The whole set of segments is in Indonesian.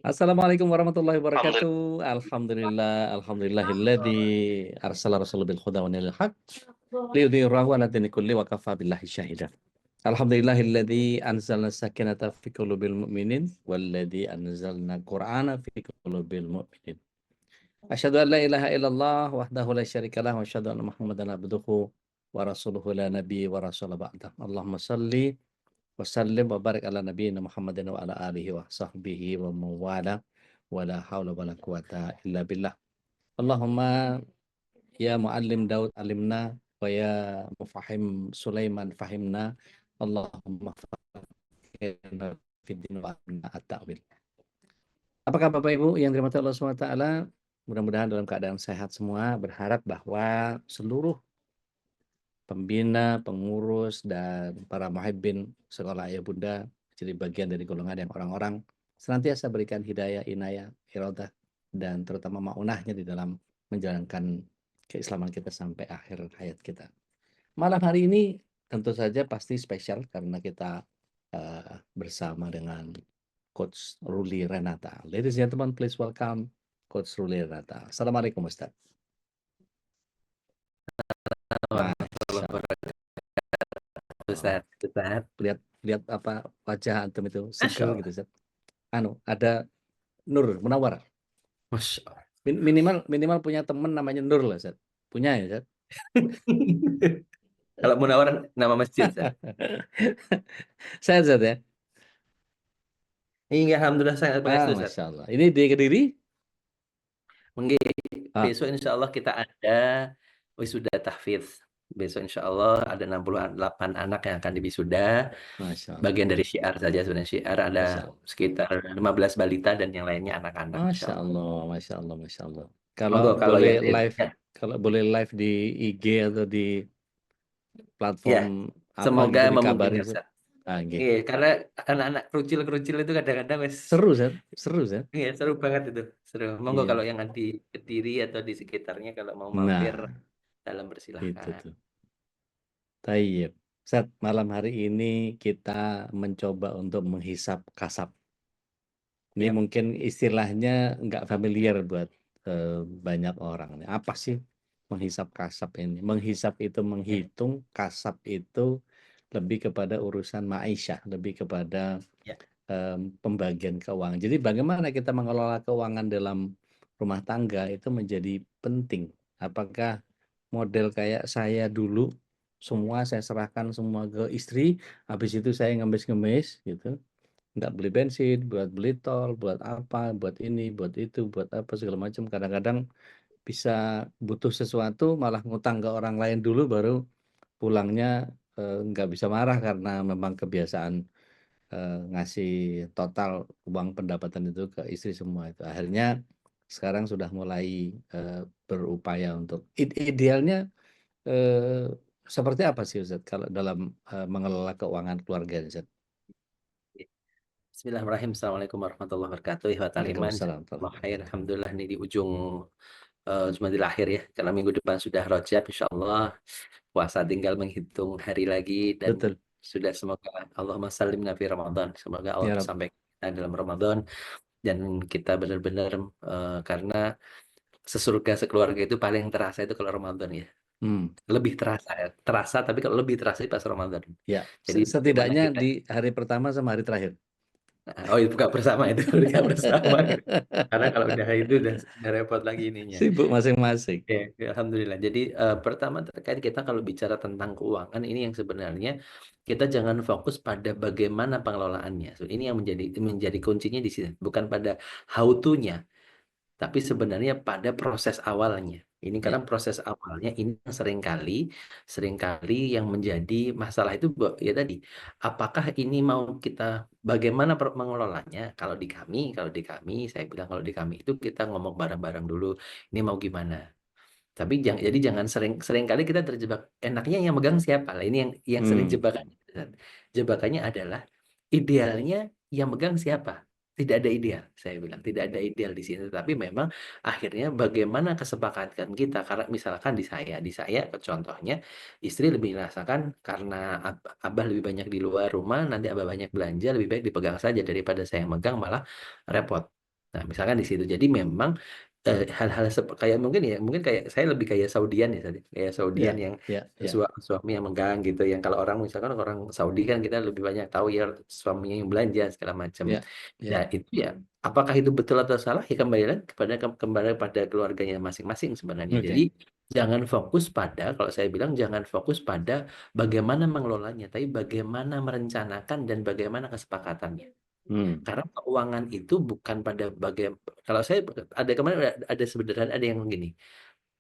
Assalamualaikum warahmatullahi Alhamdulillah. wabarakatuh. Alhamdulillahilladzi arsala rasulahu bil huda wa dinil haq liyudhhirahu 'ala dini kulli wa kafa billahi syahida. Alhamdulillahilladzi anzalna sakinata fi qulubil mu'minin walladzi anzalna qur'ana fi qulubil mu'minin. Asyhadu an la ilaha illallah wahdahu la syarikalah wa asyhadu anna Muhammadan abduhu wa rasuluhu la nabiyya wa rasula ba'dah. Allahumma shalli wasallim wa barik ala nabiyyina Muhammadin wa ala alihi wa sahbihi wa mawala wa la haula wa la quwata illa billah. Allahumma ya muallim Daud alimna wa ya mufahim Sulaiman fahimna. Allahumma faqihna fid din wa alimna at-ta'wil. Apakah Bapak Ibu yang dirahmati Allah SWT? Mudah-mudahan dalam keadaan sehat semua. Berharap bahwa seluruh pembina, pengurus, dan para muhibbin sekolah ayah bunda jadi bagian dari golongan yang orang-orang senantiasa berikan hidayah, inayah, iradah, dan terutama maunahnya di dalam menjalankan keislaman kita sampai akhir hayat kita. Malam hari ini tentu saja pasti spesial karena kita bersama dengan Coach Ruli Renata. Ladies and gentlemen, please welcome Coach Ruli Renata. Assalamualaikum Ustaz. Ustaz. Lihat apa wajah antum itu seger gitu Ustaz. Ada Nur Munawar. Masya Allah. Minimal punya teman namanya Nur lah Ustaz. Punya ya Ustaz. Kalau Munawar nama masjid Ustaz. Sehat Ustaz ya. Iya, alhamdulillah sangat baik Ustaz. Masya Allah. Ini di Kediri? Besok insya Allah kita ada wisuda tahfidz. Besok insya Allah ada 68 anak yang akan diwisuda. Bagian dari syiar saja sebenarnya. Syiar ada sekitar 15 balita dan yang lainnya anak-anak. Masya Allah, Masya Allah, Masya Allah. Monggo, Kalau boleh live di IG atau di platform ya, semoga memungkinkan Ustaz. Gitu. Iya, karena anak-anak kerucil itu kadang-kadang seru Ustaz. Iya, seru banget itu. Seru. Monggo kalau yang di Kediri atau di sekitarnya kalau mau mampir dalam persilahkan. Itu tuh. Tayyib. Ustaz, malam hari ini kita mencoba untuk menghisap kasab. Ini mungkin istilahnya nggak familiar buat banyak orang. Apa sih menghisap kasab ini? Menghisap itu menghitung, kasab itu lebih kepada urusan ma'isyah, lebih kepada pembagian keuangan. Jadi bagaimana kita mengelola keuangan dalam rumah tangga itu menjadi penting. Apakah model kayak saya dulu, semua saya serahkan semua ke istri, habis itu saya ngemis-ngemis gitu. Nggak beli bensin, buat beli tol, buat apa, buat ini, buat itu, buat apa, segala macam. Kadang-kadang bisa butuh sesuatu, malah ngutang ke orang lain dulu, baru pulangnya nggak bisa marah karena memang kebiasaan ngasih total uang pendapatan itu ke istri semua itu. Akhirnya sekarang sudah mulai berupaya untuk idealnya seperti apa sih Ustaz kalau dalam mengelola keuangan keluarga Ustaz? Bismillahirrahmanirrahim. Assalamualaikum warahmatullahi wabarakatuh. Alhamdulillah ini di ujung Jumadil Akhir ya. Karena minggu depan sudah Rajab, insyaallah puasa tinggal menghitung hari lagi dan Betul. sudah semoga Allahumma sallimna fi Ramadan. Semoga Allah sampai kita dalam Ramadan dan kita benar-benar karena sesurga sekeluarga itu paling terasa itu kalau Ramadan ya. Lebih terasa tapi kalau lebih terasa pas Ramadan. Ya, jadi setidaknya di hari pertama sama hari terakhir. Oh, itu buka bersama itu, buka bersama. Karena kalau udah itu udah repot lagi ininya. Sibuk masing-masing. Ya, alhamdulillah. Jadi pertama terkait kita kalau bicara tentang keuangan ini yang sebenarnya kita jangan fokus pada bagaimana pengelolaannya. So, ini yang menjadi kuncinya di sini, bukan pada how to-nya, tapi sebenarnya pada proses awalnya. Ini karena proses awalnya ini yang seringkali yang menjadi masalah itu ya tadi. Apakah ini mau kita bagaimana mengelolanya? Kalau di kami saya bilang kalau di kami itu kita ngomong bareng-bareng dulu. Ini mau gimana? Tapi jadi jangan seringkali kita terjebak enaknya yang megang siapa lah. Ini yang sering jebakannya. Jebakannya adalah idealnya yang megang siapa? Tidak ada ideal, saya bilang. Tidak ada ideal di sini. Tapi memang akhirnya bagaimana kesepakatan kita. Karena misalkan di saya contohnya, istri lebih merasakan karena abah lebih banyak di luar rumah, nanti abah banyak belanja, lebih baik dipegang saja daripada saya megang malah repot. Nah, misalkan di situ. Jadi memang hal-hal kayak mungkin kayak saya lebih kayak Saudian ya tadi. Kayak Saudian Ya, yang ya, ya, suami yang megang gitu. Yang kalau orang misalkan orang Saudi kan kita lebih banyak tahu ya suaminya yang belanja segala macam. ya, Nah, ya. itu ya apakah itu betul atau salah ya kembali lagi kembali pada keluarganya masing-masing sebenarnya. Jadi Oke. jangan fokus pada kalau saya bilang jangan fokus pada bagaimana mengelolanya, tapi bagaimana merencanakan dan bagaimana kesepakatannya. Hmm. Karena keuangan itu bukan pada bagian kalau saya ada kemarin ada sebenarnya ada yang gini,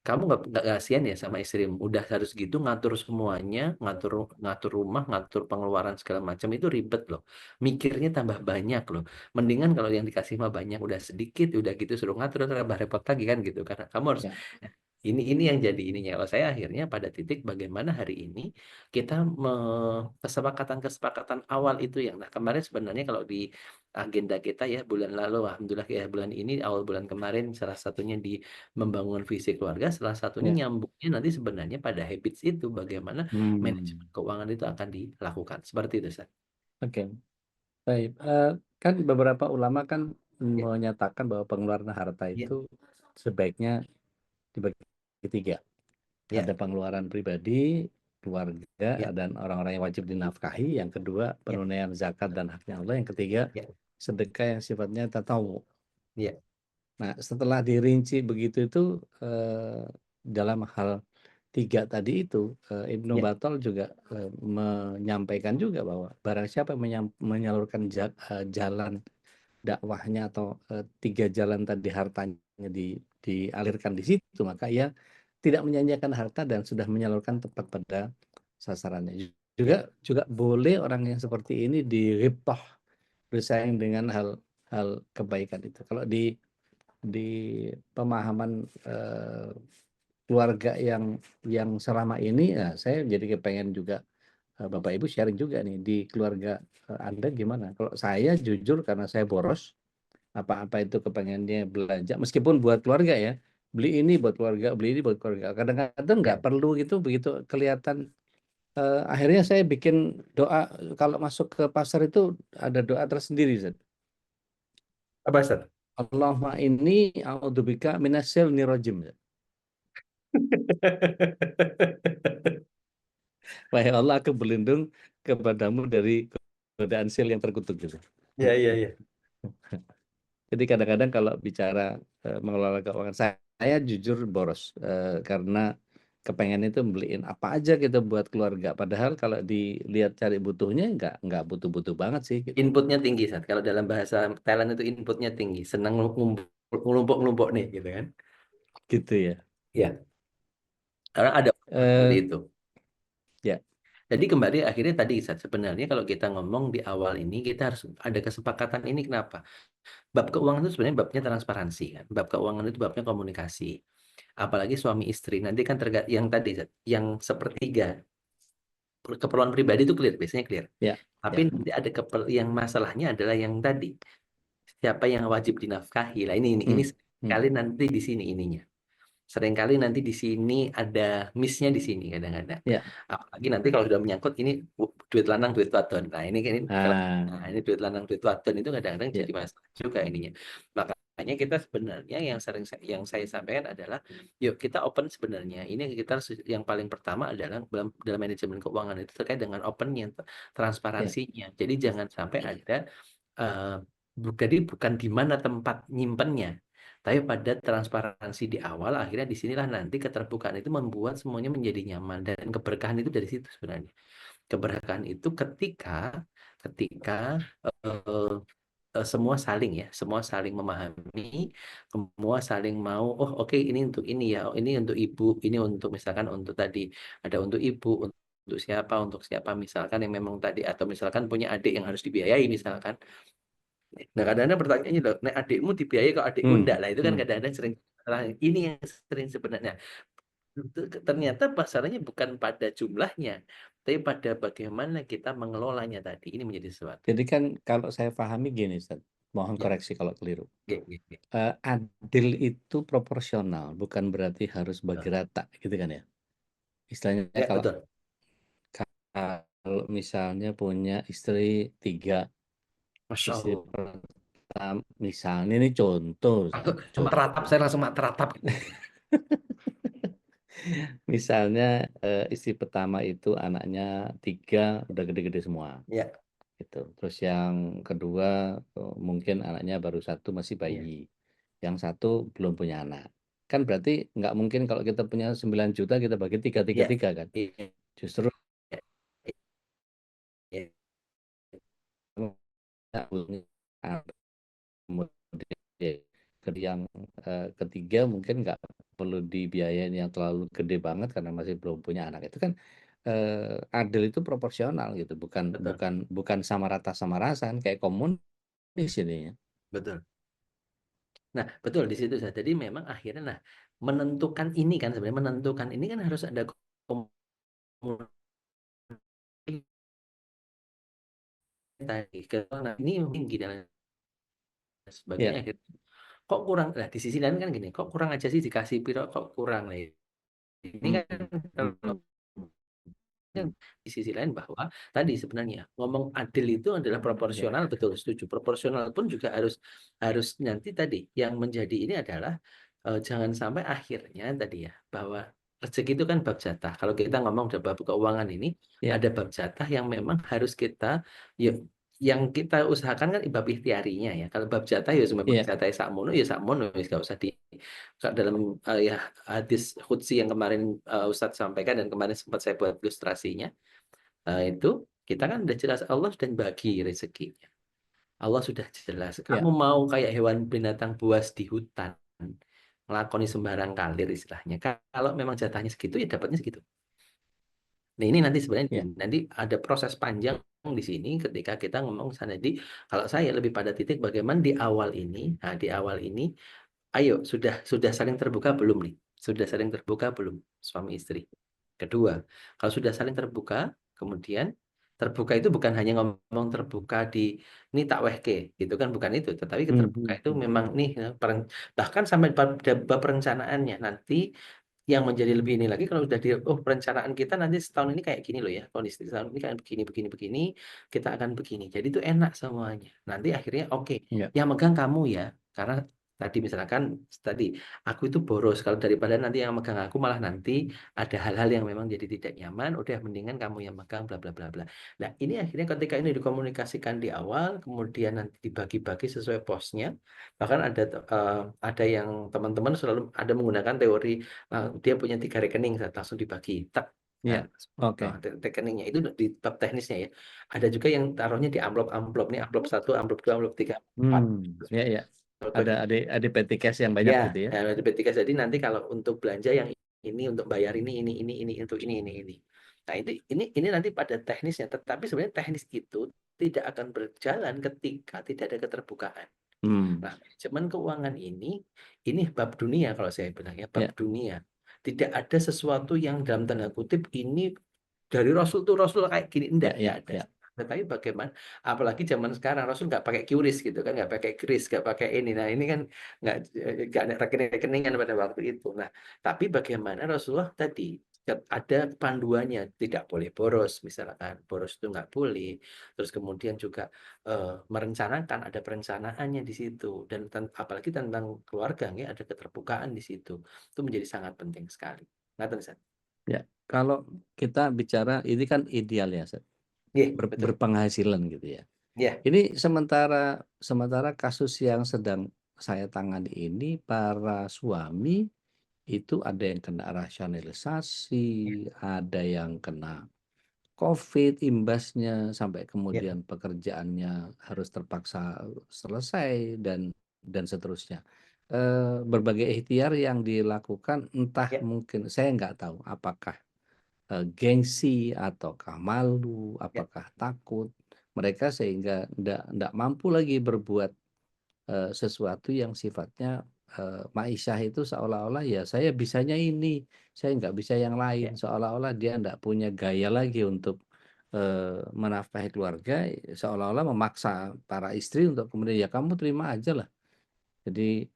kamu nggak kasihan ya sama istrimu, udah harus gitu ngatur semuanya, ngatur ngatur rumah, ngatur pengeluaran segala macam itu ribet loh, mikirnya tambah banyak loh. Mendingan kalau yang dikasih mah banyak, udah sedikit, udah gitu suruh ngatur tambah repot lagi kan gitu. Karena kamu harus Ya. ini yang jadi ininya. Kalau saya akhirnya pada titik bagaimana hari ini kita kesepakatan-kesepakatan awal itu yang nah kemarin sebenarnya kalau di agenda kita ya bulan lalu alhamdulillah ya bulan ini awal bulan kemarin salah satunya di membangun visi keluarga, salah satunya Ya. nyambungnya nanti sebenarnya pada habits itu bagaimana manajemen Hmm. keuangan itu akan dilakukan. Seperti itu, Seth. Oke. Baik. Kan beberapa ulama kan Ya, menyatakan bahwa pengeluaran harta ya, itu sebaiknya dibagi tiga. ya, Ada pengeluaran pribadi, keluarga, ya, dan orang-orang yang wajib dinafkahi. Yang kedua, ya, penunaian zakat dan haknya Allah. Yang ketiga, ya, sedekah yang sifatnya tatawu. ya, Nah, setelah dirinci begitu itu dalam hal tiga tadi itu, Ibnu ya, Battal juga menyampaikan juga bahwa barang siapa yang menyalurkan jalan dakwahnya atau tiga jalan tadi hartanya dialirkan di situ, maka ia tidak menyanyiakan harta dan sudah menyalurkan tepat pada sasarannya. ya. Juga boleh orang yang seperti ini diriptoh bersaing dengan hal-hal kebaikan itu. Kalau di pemahaman keluarga yang selama ini, ya saya jadi kepengen juga Bapak Ibu sharing juga nih di keluarga Anda gimana? Kalau saya jujur karena saya boros, apa-apa itu kepengennya belanja meskipun buat keluarga ya, beli ini buat keluarga, beli ini buat keluarga, kadang-kadang nggak Ya. perlu gitu, begitu kelihatan akhirnya saya bikin doa kalau masuk ke pasar itu ada doa tersendiri, Zat. Apa, Seth? Allahumma inni a'udzubika minasyaitonir rajim, Zat. Wahai Allah, aku berlindung kepadamu dari godaan sil yang terkutuk gitu. Ya, ya, ya. Jadi kadang-kadang kalau bicara mengelola keuangan saya jujur boros karena kepengen itu beliin apa aja gitu buat keluarga. Padahal kalau dilihat cari butuhnya nggak butuh-butuh banget sih gitu. Inputnya tinggi, Sat. Kalau dalam bahasa Thailand itu inputnya tinggi. Senang ngelumpuk-ngelumpuk nih, gitu kan. Gitu ya. Ya, karena ada orang seperti Eh itu. ya, Jadi kembali akhirnya tadi, Sat, sebenarnya kalau kita ngomong di awal ini, kita harus ada kesepakatan ini kenapa? Bab keuangan itu sebenarnya babnya transparansi kan. Bab keuangan itu babnya komunikasi. Apalagi suami istri. Nanti kan yang tadi, Sat, yang sepertiga. Keperluan pribadi itu clear, biasanya clear. ya, Tapi ya, nanti ada yang masalahnya adalah yang tadi. Siapa yang wajib dinafkahi? Lah ini hmm, hmm, sekali nanti di sini ininya. Seringkali nanti di sini ada miss-nya di sini kadang-kadang. ya. Apalagi nanti kalau sudah menyangkut ini duit lanang duit wadon. Nah, Ah, nah, ini duit lanang duit wadon itu kadang-kadang ya, jadi masalah juga ininya. Makanya kita sebenarnya yang sering yang saya sampaikan adalah yuk kita open sebenarnya. Ini kita yang paling pertama adalah dalam manajemen keuangan itu terkait dengan opennya, ya. transparansinya. Jadi jangan sampai ada eh, jadi bukan di mana tempat nyimpennya, tapi pada transparansi di awal, akhirnya disinilah nanti keterbukaan itu membuat semuanya menjadi nyaman dan keberkahan itu dari situ sebenarnya. Keberkahan itu ketika ketika eh, semua saling ya, semua saling memahami, semua saling mau, oh oke ini untuk ini ya, oh, ini untuk ibu, ini untuk misalkan untuk tadi ada untuk ibu, untuk siapa misalkan yang memang tadi atau misalkan punya adik yang harus dibiayai misalkan. Nah, kadang-kadang pertanyaannya loh, nek adikmu dibiayai kok adikku Hmm, enggak lah itu kan hmm. kadang-kadang sering salah. Ini yang sering sebenarnya. Ternyata masalahnya bukan pada jumlahnya, tapi pada bagaimana kita mengelolanya tadi. Ini menjadi sesuatu. Jadi kan kalau saya pahami gini, Ustaz. Mohon Ya, koreksi kalau keliru. oke, oke, oke. Adil itu proporsional, bukan berarti harus bagi Betul. rata, gitu kan ya? Istilahnya Ya, kalau betul. kalau misalnya punya istri tiga, Masya istri Allah. misalnya ini contoh, Ustaz, Cuma teratap, contoh. saya langsung teratap gitu. Misalnya istri pertama itu anaknya 3 udah gede-gede semua, Ya, gitu. Terus yang kedua mungkin anaknya baru 1 masih iya, bayi, yang satu belum punya anak. Kan berarti nggak mungkin kalau kita punya 9 juta kita bagi 3, 3, iya, 3 kan. iya, Justru iya, iya, kemudian yang ketiga mungkin nggak perlu dibiayain yang terlalu gede banget karena masih belum punya anak. Itu kan adil itu proporsional gitu, bukan betul, bukan bukan sama rata sama rasan kayak komunis ini ya. betul. Nah, betul di situ Zat. Jadi memang akhirnya nah menentukan ini kan sebenarnya menentukan ini kan harus ada komunikasi tadi. Nah, ini mungkin gini dan sebagainya Iya, akhirnya kok kurang. Nah, di sisi lain kan gini, kok kurang aja sih dikasih piro kok kurang nih. Ini kan mhm, kalau mhm, di sisi lain bahwa tadi sebenarnya ngomong adil itu adalah iya, proporsional, betul setuju. Proporsional pun juga harus harus nanti tadi yang menjadi ini adalah jangan sampai akhirnya tadi ya bahwa rezeki itu kan bab jatah. Kalau kita ngomong udah bab keuangan ini iya, ada bab jatah yang memang harus kita ya yang kita usahakan kan bab ikhtiarinya ya. Kalau bab jatah ya cuma bab iya, jatah ya sakmono wis gak usah di dalam ya hadis qudsi yang kemarin Ustadz sampaikan dan kemarin sempat saya buat ilustrasinya. Nah, itu kita kan udah jelas Allah sudah bagi rezekinya. Allah sudah jelas. iya, Kamu mau kayak hewan binatang buas di hutan, ngelakoni sembarang kalir istilahnya. Kalau memang jatahnya segitu, ya dapatnya segitu. Nah, ini nanti sebenarnya iya, nanti ada proses panjang di sini ketika kita ngomong sana. Jadi, kalau saya lebih pada titik bagaimana di awal ini, nah di awal ini, ayo sudah saling terbuka belum nih? Sudah saling terbuka belum suami istri? Kedua, kalau sudah saling terbuka, kemudian terbuka itu bukan hanya ngomong terbuka di ini tak wehke, gitu kan bukan itu, tetapi mhm, terbuka itu mhm, memang nih bahkan sampai pada bab perencanaannya nanti yang menjadi lebih ini lagi kalau sudah oh perencanaan kita nanti setahun ini kayak gini loh ya, kondisi setahun ini kayak begini begini begini, kita akan begini. Jadi itu enak semuanya. Nanti akhirnya oke, iya, yang megang kamu ya, karena tadi misalkan tadi aku itu boros kalau daripada nanti yang megang aku malah nanti ada hal-hal yang memang jadi tidak nyaman, udah mendingan kamu yang megang bla bla bla bla. Nah, ini akhirnya ketika ini dikomunikasikan di awal, kemudian nanti dibagi-bagi sesuai posnya. Bahkan ada yang teman-teman selalu ada menggunakan teori dia punya 3 rekening langsung dibagi. Tak. iya, Nah, oke, rekeningnya itu di bab teknisnya ya. Ada juga yang taruhnya di amplop-amplop nih, amplop 1, amplop 2, amplop 3, 4. iya, iya. Ada petty cash yang banyak Ya, gitu ya? di B3 jadi nanti kalau untuk belanja yang ini untuk bayar ini untuk ini. Nah, ini nanti pada teknisnya, tetapi sebenarnya teknis itu tidak akan berjalan ketika tidak ada keterbukaan. Mmm, Nah, manajemen keuangan ini bab dunia kalau saya bilang ya, bab iya, dunia. Tidak ada sesuatu yang dalam tanda kutip ini dari Rasul tuh Rasul kayak gini, iya, iya, enggak ada. iya, Tetapi bagaimana, apalagi zaman sekarang Rasul nggak pakai QRIS gitu kan, nggak pakai kris, nggak pakai ini. Nah ini kan nggak ada rekening-rekeningan pada waktu itu. Nah, tapi bagaimana Rasulullah tadi ada panduannya, tidak boleh boros, misalkan boros itu nggak boleh. Terus kemudian juga merencanakan, ada perencanaannya di situ. Dan apalagi tentang keluarga, ya, ada keterbukaan di situ. Itu menjadi sangat penting sekali. Ngaten, Ustaz. iya. Kalau kita bicara ini kan ideal ya, Ustaz, Iya, betul. berpenghasilan gitu ya. Iya, Ini sementara sementara kasus yang sedang saya tangani ini para suami itu ada yang kena iya, rasionalisasi, ada yang kena Covid imbasnya, sampai iya, kemudian pekerjaannya harus terpaksa selesai dan seterusnya. Berbagai ikhtiar yang dilakukan entah iya, mungkin saya nggak tahu apakah gengsi ataukah malu, iya, apakah takut mereka sehingga ndak mampu lagi berbuat sesuatu yang sifatnya ma'isyah itu seolah-olah ya saya bisanya ini, saya nggak bisa yang lain, iya, seolah-olah dia ndak punya gaya lagi untuk menafkahi keluarga, seolah-olah memaksa para istri untuk kemudian, "Ya kamu terima aja lah." Jadi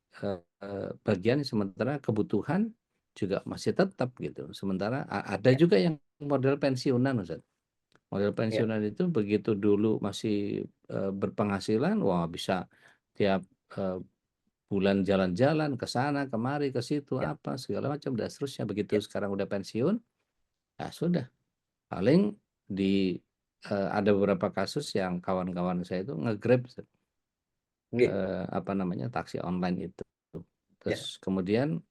bagian sementara kebutuhan juga masih tetap gitu. Sementara ada iya, juga yang model pensiunan, Ustaz. Model iya, pensiunan itu begitu dulu masih berpenghasilan, wah bisa tiap bulan jalan-jalan ke sana kemari ke situ Ya, apa segala macam dan seterusnya. Begitu ya, sekarang udah pensiun, ya sudah paling ada beberapa kasus yang kawan-kawan saya itu nge-Grab nggih, apa namanya taksi online itu. ya, Terus kemudian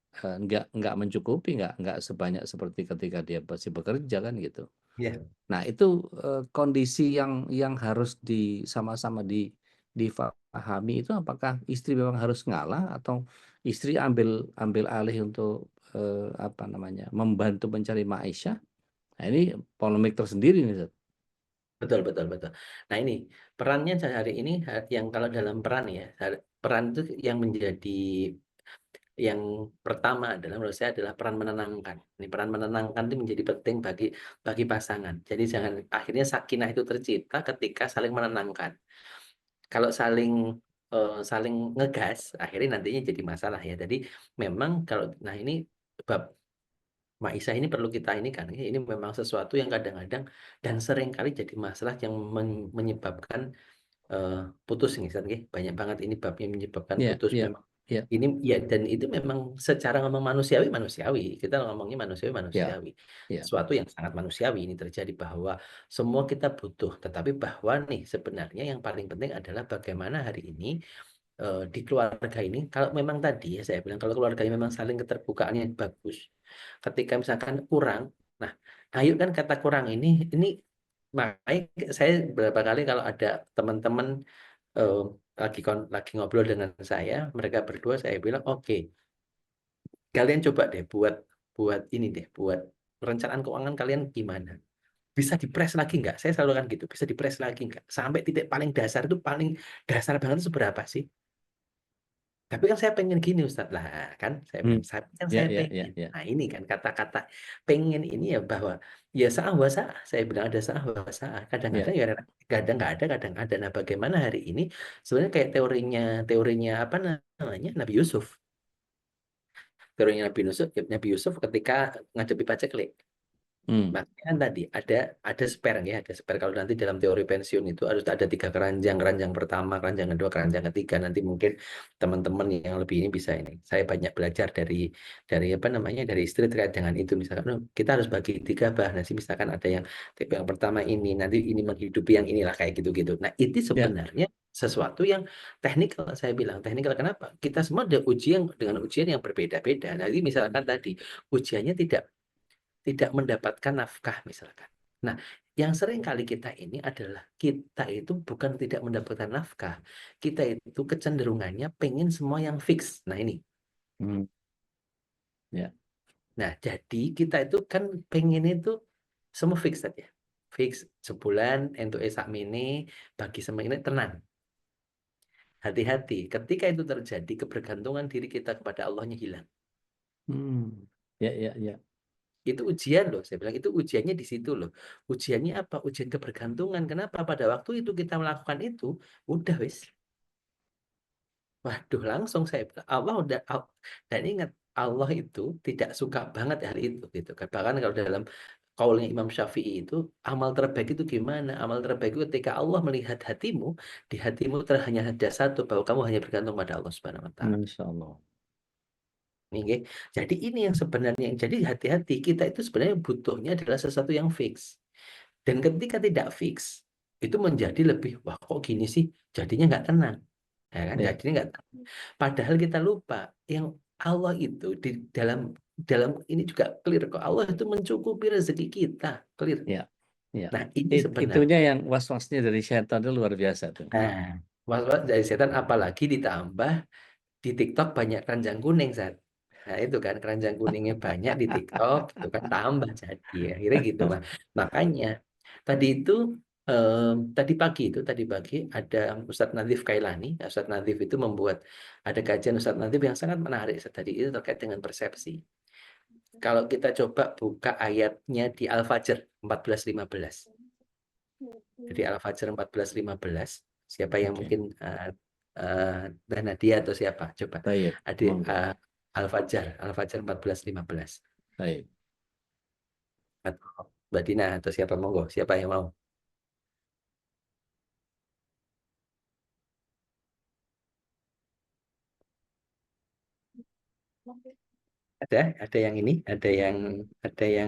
nggak mencukupi, nggak sebanyak seperti ketika dia masih bekerja kan gitu. ya. Nah itu kondisi yang harus sama-sama difahami itu apakah istri memang harus ngalah atau istri ambil ambil alih untuk apa namanya membantu mencari maisha. Nah ini polemik tersendiri nih Zat. Betul, betul, betul. Nah ini, perannya sehari ini yang kalau dalam peran ya, peran itu yang menjadi yang pertama adalah menurut saya adalah peran menenangkan. Ini peran menenangkan itu menjadi penting bagi pasangan. Jadi jangan akhirnya sakinah itu tercipta ketika saling menenangkan. Kalau saling ngegas, akhirnya nantinya jadi masalah ya. Jadi memang kalau nah ini bab Maisha ini perlu kita ini kan, ini memang sesuatu yang kadang-kadang dan sering kali jadi masalah yang menyebabkan putus nih, Ustaz, nggih. Banyak banget ini babnya menyebabkan Iya, putus iya, memang. iya, Ini ya dan itu memang secara ngomong manusiawi, manusiawi. Kita ngomongnya manusiawi, iya, manusiawi. iya. Sesuatu yang sangat manusiawi ini terjadi bahwa semua kita butuh, tetapi bahwa nih sebenarnya yang paling penting adalah bagaimana hari ini di keluarga ini kalau memang tadi ya saya bilang kalau keluarganya memang saling keterbukaannya bagus. Ketika misalkan kurang, nah ayo kan kata kurang ini makanya saya beberapa kali kalau ada teman-teman eh, lagi ngobrol dengan saya, mereka berdua saya bilang, oke, kalian coba deh buat buat ini deh, buat perencanaan keuangan kalian gimana? Bisa dipres lagi nggak? Saya selalu kan gitu, bisa dipres lagi nggak? Sampai titik paling dasar itu paling dasar banget itu seberapa sih? Tapi kan saya pengen gini Ustadz lah kan saya Hmm. bilang kan Ya, saya ya, ya, pengen. ya, Nah ini kan kata-kata pengen ini ya bahwa ya sah wa sah saya bilang ada sah wa sah ya. kadang-kadang ya kadang nggak ada kadang ada. Nah bagaimana hari ini sebenarnya kayak teorinya apa namanya Nabi Yusuf, teorinya Nabi Yusuf ketika ngadepi paceklik. Hmm. Makanya kan tadi ada spare ya, ada spare. Kalau nanti dalam teori pensiun itu harus ada tiga keranjang, keranjang pertama, keranjang kedua, keranjang ketiga. Nanti mungkin teman-teman yang lebih ini bisa ini. Saya banyak belajar dari apa namanya dari istri terkait dengan itu. Misalkan "Oh, kita harus bagi tiga bah. Nanti misalkan ada yang tipe yang pertama ini, nanti ini menghidupi yang inilah kayak gitu-gitu. Nah itu Ya. sebenarnya sesuatu yang teknikal. Saya bilang teknikal kenapa? Kita semua ada ujian dengan ujian yang berbeda-beda. Nanti misalkan tadi ujiannya tidak mendapatkan nafkah misalkan. Nah, yang sering kali kita ini adalah kita itu bukan tidak mendapatkan nafkah, kita itu kecenderungannya pengen semua yang fix. Nah ini, Hmm. Ya. nah jadi kita itu kan pengen itu semua fix saja, fix sebulan untuk esak mini bagi semua ini tenang. Hati-hati, ketika itu terjadi kebergantungan diri kita kepada Allahnya hilang. Hmm. Ya, ya, ya. Itu ujian loh, saya bilang itu ujiannya di situ loh. Ujiannya apa? Ujian kebergantungan. Kenapa? Pada waktu itu kita melakukan itu, udah wis. Waduh, langsung saya bilang, Allah udah, dan ingat, Allah itu tidak suka banget hal itu, gitu kan. Bahkan kalau dalam kaulnya Imam Syafi'i itu, amal terbaik itu gimana? Amal terbaik itu ketika Allah melihat hatimu, di hatimu hanya ada satu, bahwa kamu hanya bergantung pada Allah Subhanahu Wa Taala. Masya Allah. Oke. Jadi ini yang sebenarnya, jadi hati-hati, kita itu sebenarnya butuhnya adalah sesuatu yang fix. Dan ketika tidak fix, itu menjadi lebih, wah kok gini sih, jadinya nggak tenang. Ya kan, Ya, jadinya nggak tenang. Padahal kita lupa, yang Allah itu di dalam dalam ini juga clear kok, Allah itu mencukupi rezeki kita, clear. ya, ya. Nah ini Itunya sebenarnya, yang was-wasnya dari setan itu luar biasa tuh. nah was-was dari setan apalagi ditambah di TikTok banyak keranjang kuning, Zat. Nah, itu kan keranjang kuningnya banyak di TikTok, itu kan tambah jadi akhirnya gitu, Mas. Makanya tadi pagi ada Ustadz Nadif Kailani. Ustadz Nadif itu membuat ada kajian Ustadz Nadif yang sangat menarik tadi itu terkait dengan persepsi. Kalau kita coba buka ayatnya di Al-Fajr 14:15. Jadi Al-Fajr 14:15. Siapa yang Oke. mungkin dan Nadia atau siapa? Coba. Baik, Ada monggo. Al-Fajr 14:15. Baik. Atau Mbak Dina atau siapa monggo, siapa yang mau? Ada yang ini, ada yang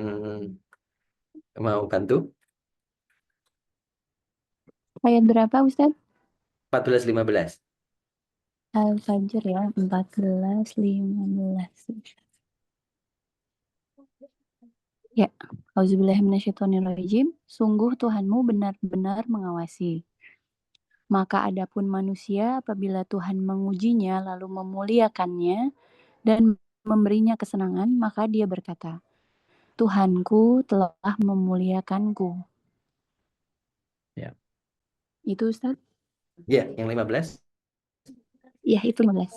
mau bantu? Ayat berapa Ustadz? 14-15. Al-Fajr ya, 14, 15. Ya, auzubillahiminasyaitonirrajim. Sungguh Tuhanmu benar-benar mengawasi. Maka adapun manusia apabila Tuhan mengujinya lalu memuliakannya dan memberinya kesenangan, maka dia berkata, Tuhanku telah memuliakanku. Ya. Itu Ustaz? Ya, yang 15. Ya, itu 15.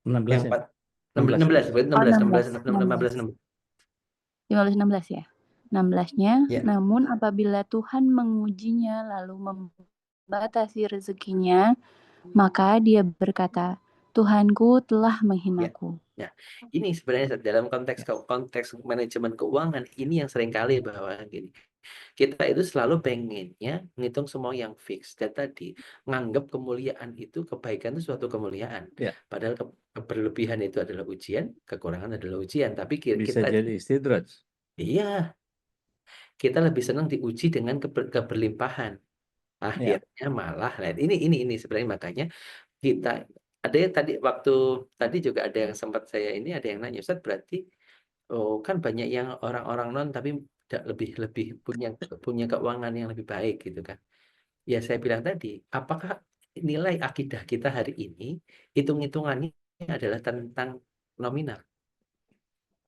16 Yang ya. 4. 16. 16, berarti Oh, 16, 16. 16, 16, 16. 15-16 ya. 16-nya, Ya, namun apabila Tuhan mengujinya lalu membatasi rezekinya, maka dia berkata, Tuhanku telah ya. menghinaku. Nah, ini sebenarnya dalam konteks manajemen keuangan ini yang seringkali bahwa gini. Kita itu selalu pengennya ngitung semua yang fix dan tadi nganggap kemuliaan itu kebaikan itu suatu kemuliaan. Ya. Padahal berlebihan itu adalah ujian, kekurangan adalah ujian. Tapi Bisa kita jadi istidraj. iya, kita lebih senang diuji dengan keberlimpahan. Ya. Akhirnya malah, nah, ini sebenarnya makanya kita ada yang tadi juga ada yang sempat ada yang nanya, Ustaz, berarti oh kan banyak yang orang-orang non tapi lebih lebih punya keuangan yang lebih baik gitu kan. Ya saya bilang tadi, apakah nilai akidah kita hari ini hitung-hitungannya adalah tentang nominal?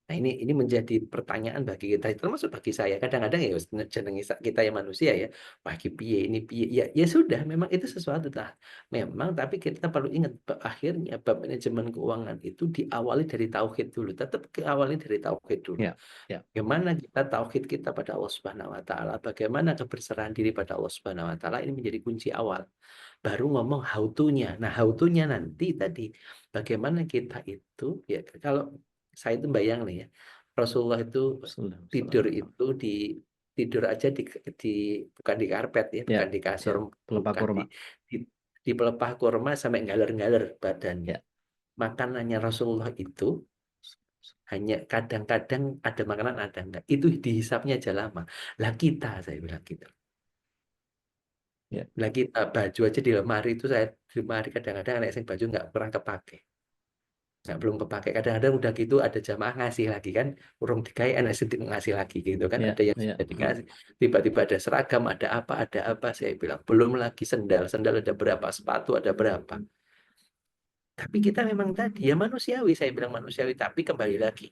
Nah, ini menjadi pertanyaan bagi kita, termasuk bagi saya. Kadang-kadang ya jenenge kita yang manusia ya, bagi piye ini piye. Ya sudah, memang itu sesuatu lah. Memang tapi kita perlu ingat akhirnya bab manajemen keuangan itu diawali dari tauhid dulu. Tetap diawali dari tauhid dulu. Ya. Ya. Bagaimana kita tauhid kita pada Allah Subhanahu wa taala, bagaimana keberserahan diri pada Allah Subhanahu wa taala ini menjadi kunci awal. Baru ngomong how to-nya. Nah, how to-nya nanti tadi bagaimana kita itu ya kalau saya itu bayang nih ya. Rasulullah itu tidur itu tidur aja di bukan di karpet ya, Ya. bukan di kasur, Ya. Pelepah bukan kurma. di pelepah kurma sampai ngaler-ngaler badannya. Ya. Makanannya Rasulullah itu hanya kadang-kadang ada makanan, ada enggak. Itu dihisapnya aja lama. Lah kita, saya bilang gitu. Ya. Lah kita baju aja di lemari itu saya di lemari kadang-kadang anak saya baju nggak pernah kepake. Nggak belum kepake. Kadang-kadang udah gitu ada jamaah ngasih lagi kan. Urung dikai anak saya ngasih lagi gitu kan. Ya. Ada yang Ya. sudah dikasih. Tiba-tiba ada seragam, ada apa. Saya bilang belum lagi sendal. Sendal ada berapa, sepatu ada berapa. Tapi kita memang tadi ya manusiawi. Saya bilang manusiawi. Tapi kembali lagi.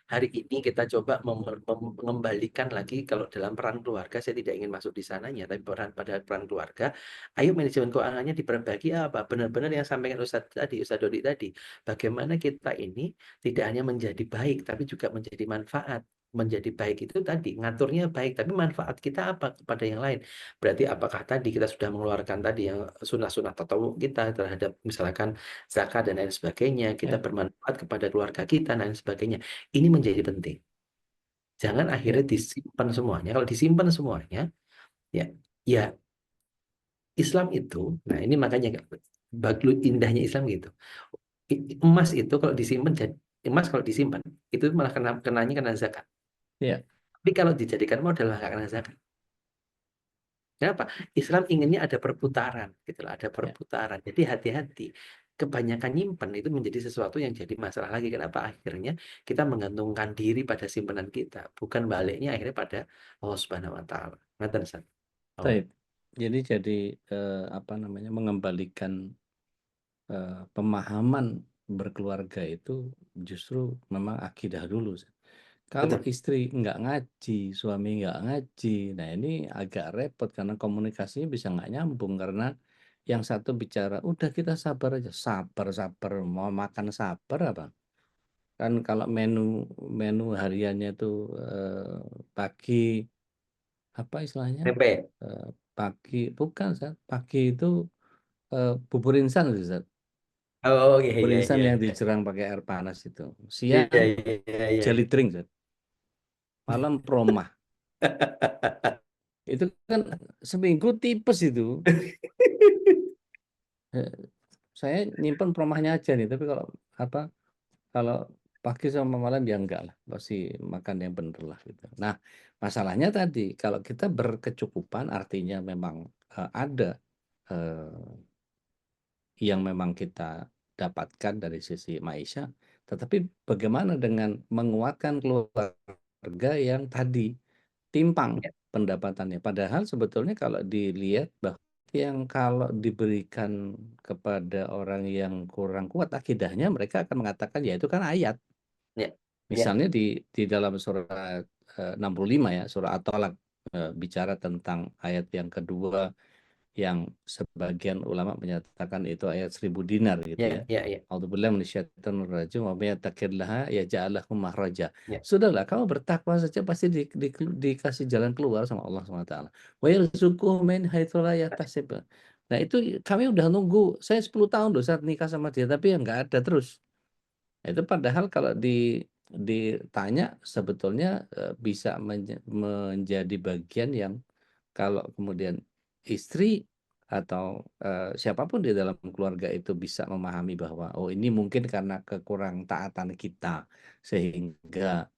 Hari ini kita coba mengembalikan lagi kalau dalam peran keluarga, saya tidak ingin masuk di sananya, tapi pada peran keluarga, ayo manajemen keuangannya diperbagi apa? Benar-benar yang sampaikan Ustaz Dodi tadi, bagaimana kita ini tidak hanya menjadi baik, tapi juga menjadi manfaat. Menjadi baik itu tadi, ngaturnya baik, tapi manfaat kita apa kepada yang lain? Berarti apakah tadi kita sudah mengeluarkan tadi yang sunah-sunah tatawuk kita terhadap misalkan zakat dan lain sebagainya, kita Ya. bermanfaat kepada keluarga kita dan lain sebagainya. Ini menjadi penting. Jangan akhirnya Ya. disimpan semuanya. Kalau disimpan semuanya, ya Islam itu, nah ini makanya bagus indahnya Islam gitu. Emas itu kalau disimpan emas kalau disimpan itu malah kena zakat. Ya. Tapi kalau dijadikan modal malah nggak kena zakat. Kenapa? Islam inginnya ada perputaran, gitu loh, ada Ya. perputaran. Jadi hati-hati. Kebanyakan nyimpen itu menjadi sesuatu yang jadi masalah lagi. Kenapa? Akhirnya kita menggantungkan diri pada simpanan kita, bukan baliknya akhirnya pada Allah Subhanahu wa taala. Ngaten, San. Oh, Taib. Jadi apa namanya mengembalikan pemahaman berkeluarga itu justru memang akidah dulu. Kalau betul. istri nggak ngaji, suami nggak ngaji, nah ini agak repot karena komunikasinya bisa nggak nyambung karena yang satu bicara, udah kita sabar aja, sabar, mau makan sabar apa? Kan kalau menu hariannya tuh pagi apa istilahnya? Tempe. Pagi bukan, Zat. Pagi itu bubur instan, Zat. Oh, iya, Bubur iya, instan iya. yang dijerang pakai air panas itu. Iya, Siang iya, iya. jelly drink, Zat. Malam promah. Itu kan seminggu tipes itu. Saya nyimpen promahnya aja nih, tapi kalau apa Kalau pagi sama malam ya enggak lah, pasti makan yang bener lah gitu. Nah, masalahnya tadi kalau kita berkecukupan artinya memang, ada, eee, yang memang kita dapatkan dari sisi maisha, tetapi bagaimana dengan menguatkan keluarga yang tadi timpang Ya, pendapatannya. Padahal sebetulnya kalau dilihat bahwa yang kalau diberikan kepada orang yang kurang kuat akidahnya, mereka akan mengatakan, ya itu kan ayat. ya, ya, Misalnya di dalam surat, 65 ya, surah At-Thalaq, bicara tentang ayat yang kedua yang sebagian ulama menyatakan itu ayat 1000 dinar gitu ya. ya, ya, ya, A'udzubillahi minasyaitonir rajim wa may yattaqillaha yaj'al lahu makhraja. ya, Sudahlah kamu bertakwa saja pasti dikasih jalan keluar sama Allah Subhanahu wa taala. Wa yarzuquhu min haitsu la yahtasib. Nah itu kami udah nunggu, saya 10 tahun loh saat nikah sama dia, tapi ya nggak ada terus. Nah, itu padahal kalau ditanya sebetulnya, bisa menjadi bagian yang kalau kemudian istri atau, siapa di dalam keluarga itu bisa memahami bahwa, oh ini mungkin karena kekurangtaatan kita sehingga,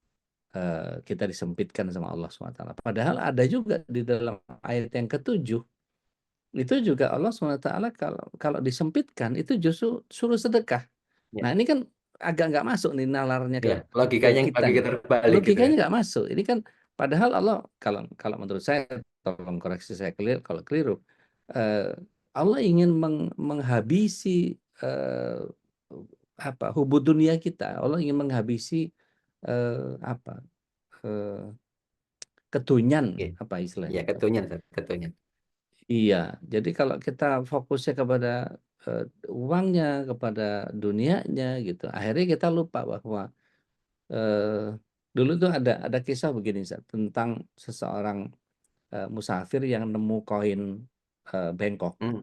kita disempitkan sama Allah SWT. Padahal ada juga di dalam ayat yang ketujuh, itu juga Allah SWT kalau kalau disempitkan itu justru suruh sedekah. ya, Nah, ini kan agak nggak masuk nih nalarnya ya. ke Logikanya kita logika nih. terbalik gitu ya. Logikanya nggak masuk. Ini kan padahal Allah kalau kalau menurut saya, tolong koreksi saya kalau keliru, eee, Allah ingin menghabisi, apa, hubud dunia kita. Allah ingin menghabisi, apa, eee, kedonyan, Oke. apa Ya, istilahnya itu? ketunya, ketunya. Iya, jadi kalau kita fokusnya kepada, uangnya, kepada dunianya gitu, akhirnya kita lupa bahwa, eee, dulu tuh ada kisah begini Ustaz, tentang seseorang, musafir yang nemu koin, bengkok. Hmm,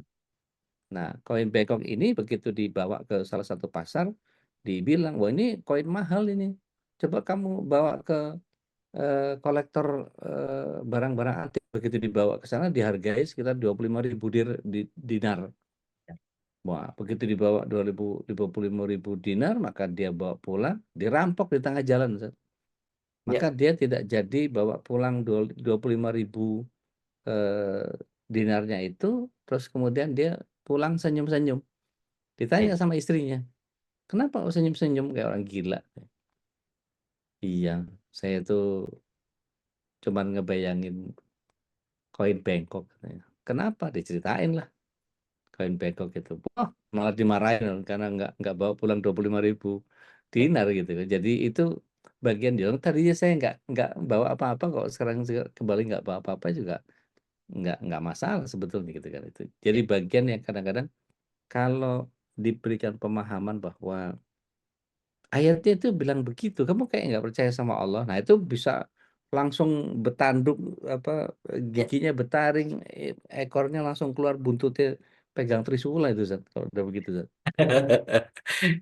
Nah, koin bengkok ini begitu dibawa ke salah satu pasar, dibilang, "Wah ini koin mahal ini, coba kamu bawa ke, kolektor, barang-barang antik." Begitu dibawa ke sana dihargai sekitar 25.000 dinar. Wah, begitu dibawa 25.000 dinar, maka dia bawa pulang, dirampok di tengah jalan, Ustaz. Maka ya, dia tidak jadi bawa pulang 25.000, eee, dinarnya itu, terus kemudian dia pulang senyum-senyum. Ditanya ya. sama istrinya, "Kenapa kok senyum-senyum kayak orang gila?" "Iya, saya tuh cuman ngebayangin koin bengkok," katanya. "Kenapa?" Diceritain lah koin bengkok itu. Wah, malah dimarahin karena nggak bawa pulang 25.000 dinar gitu kan. Jadi itu bagian dia, "Tadinya saya nggak bawa apa-apa kok, sekarang kembali nggak bawa apa-apa juga nggak masalah sebetulnya," gitu kan itu. Jadi Ya. bagian yang kadang-kadang kalau diberikan pemahaman bahwa ayatnya itu bilang begitu, kamu kayak nggak percaya sama Allah. Nah, itu bisa langsung bertanduk, apa, Ya. giginya bertaring, ekornya langsung keluar, buntutnya pegang trisula itu, Zat, kalau udah begitu, Zat.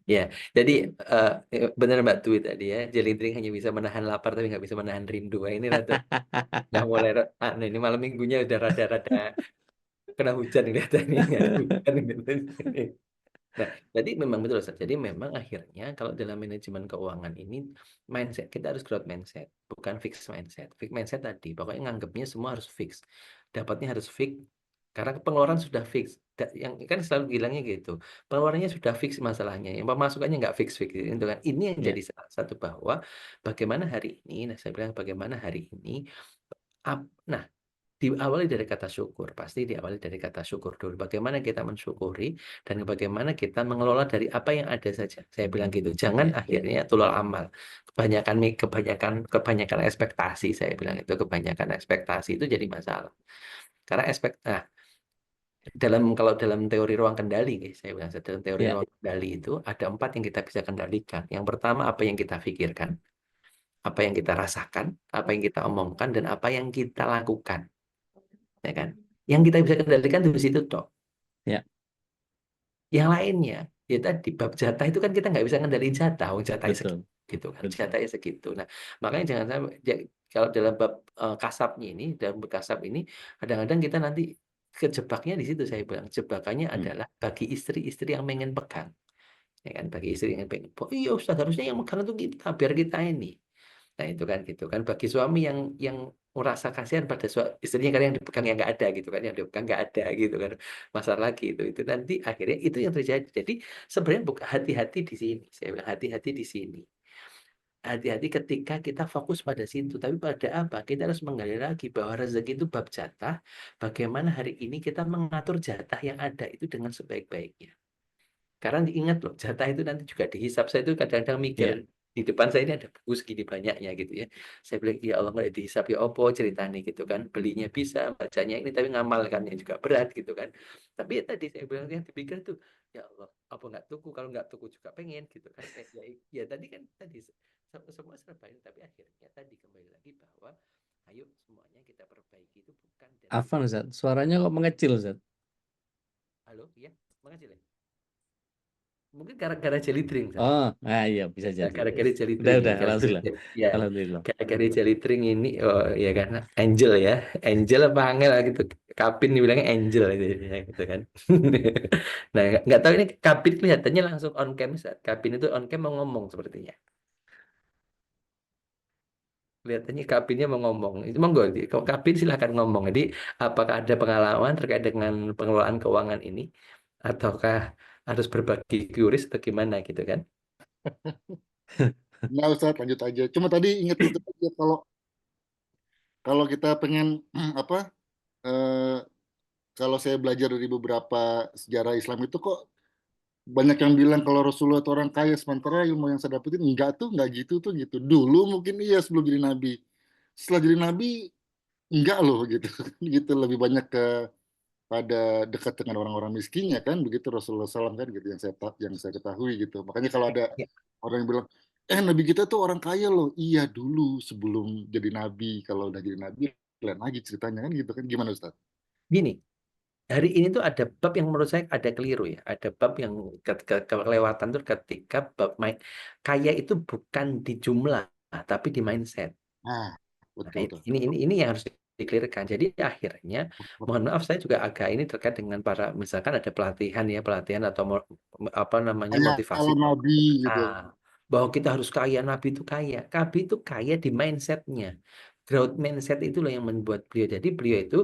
Ya, jadi benar Mbak Twi tadi ya, jelindring hanya bisa menahan lapar tapi nggak bisa menahan rindu. Wah, ini rada udah mulai aneh ini malam minggunya udah rada-rada kena hujan ini nih, nggak ada hujan gitu. Nah, jadi memang betul Ustaz. Jadi memang akhirnya kalau dalam manajemen keuangan ini mindset kita harus growth mindset, bukan fixed mindset. Fixed mindset tadi pokoknya nganggapnya semua harus fix. Dapatnya harus fix karena pengeluaran sudah fix. Yang kan selalu bilangnya gitu. Pengeluarannya sudah fix masalahnya, yang pemasukannya nggak fix-fix gitu kan. Ini yang Ya, jadi salah satu bahwa bagaimana hari ini, nah saya bilang bagaimana hari ini nah diawali dari kata syukur, pasti diawali dari kata syukur dulu. Bagaimana kita mensyukuri dan bagaimana kita mengelola dari apa yang ada saja. Saya bilang gitu. Jangan ya, akhirnya tulul amal. Kebanyakan ekspektasi saya bilang itu kebanyakan ekspektasi itu jadi masalah. Karena kalau dalam teori ruang kendali, saya bilang dalam teori ya, ruang kendali itu ada 4 yang kita bisa kendalikan. Yang pertama apa yang kita pikirkan, apa yang kita rasakan, apa yang kita omongkan, dan apa yang kita lakukan. Ya kan? Yang kita bisa kendalikan di situ toh. ya, Yang lainnya, ya tadi bab jatah itu kan kita nggak bisa ngendaliin jatah, jatahnya segitu, betul, gitu kan, betul. jatahnya segitu. Nah, makanya jangan sampai, kalau dalam bab kasabnya ini, dalam berkasab ini, kadang-kadang kita nanti kejebaknya di situ saya bilang, jebakannya Hmm, adalah bagi istri-istri yang pengen pegang. ya kan, bagi istri yang pengen, oh iya Ustaz, harusnya yang megang itu kita, biar kita ini. Nah itu kan gitu kan, bagi suami yang merasa kasihan pada istrinya kan yang dipegang yang nggak ada gitu kan, yang dipegang nggak ada gitu kan, masalah lagi itu nanti akhirnya itu yang terjadi. Jadi sebenarnya bukan, hati-hati di sini, saya bilang hati-hati di sini. Hati-hati ketika kita fokus pada situ, tapi pada apa? Kita harus menggali lagi bahwa rezeki itu bab jatah. Bagaimana hari ini kita mengatur jatah yang ada itu dengan sebaik-baiknya. Karena ingat loh, jatah itu nanti juga dihisap. Saya itu kadang-kadang mikir, Ya. di depan saya ini ada buku segini banyaknya gitu ya. Saya bilang, ya Allah nggak dihisap, ya opo ceritanya gitu kan. Belinya bisa, bacanya ini, tapi ngamalkannya juga berat gitu kan. Tapi ya tadi saya bilang, yang dipikir tuh, ya Allah, apa nggak tuku? Kalau nggak tuku juga pengen gitu kan. Ya tadi kan, tadi semua serba ini, tapi akhirnya tadi kembali lagi bahwa, ayo semuanya kita perbaiki itu bukan dari... Afan, Ustaz. Suaranya kok mengecil, Ustaz? Halo, ya, makasih ya. Mungkin gara-gara jelly drink, Sat. Oh, nah iya bisa Nah, jadi. gara-gara jelly Udah, drink udah. ini, Alhamdulillah. ya, Alhamdulillah. gara-gara jelly drink ini, oh ya kan, Angel ya, Angel apa Angel gitu, Kapin dibilangnya Angel gitu kan. Nah, nggak tahu ini Kapin kelihatannya langsung on cam, Sat. Kapin itu on cam mau ngomong sepertinya. Kelihatannya Kapinnya mau ngomong. Itu monggo, kalau Kapin silahkan ngomong. Jadi, apakah ada pengalaman terkait dengan pengelolaan keuangan ini, ataukah harus berbagi QRIS atau gimana gitu kan? Nggak usah, lanjut aja. Cuma tadi inget itu aja, kalau kita pengen apa? eh, Kalau saya belajar dari beberapa sejarah Islam itu kok banyak yang bilang kalau Rasulullah itu orang kaya, sementara ilmu yang saya dapetin enggak gitu tuh gitu. Dulu mungkin iya sebelum jadi nabi. Setelah jadi nabi enggak loh gitu. Gitu lebih banyak ke pada dekat dengan orang-orang miskinnya kan, begitu Rasulullah SAW kan gitu, yang saya ketahui gitu. Makanya kalau ada Ya, orang yang bilang, nabi kita tuh orang kaya loh. Iya dulu sebelum jadi nabi. Kalau udah jadi nabi lain lagi ceritanya kan gitu kan. Gimana Ustaz? gini. Hari ini tuh ada bab yang menurut saya ada keliru ya. Ada bab yang kelewatan tuh ketika bab main kaya itu bukan di jumlah, tapi di mindset. Nah, Nah, betul tuh. ini yang harus dikelirkan. Jadi akhirnya, mohon maaf saya juga agak ini terkait dengan para, misalkan ada pelatihan atau apa namanya, Kayak motivasi. ala nabi gitu. Bahwa kita harus kaya, Nabi itu kaya. Nabi itu kaya di mindsetnya. Growth mindset itulah yang membuat beliau. Jadi beliau itu,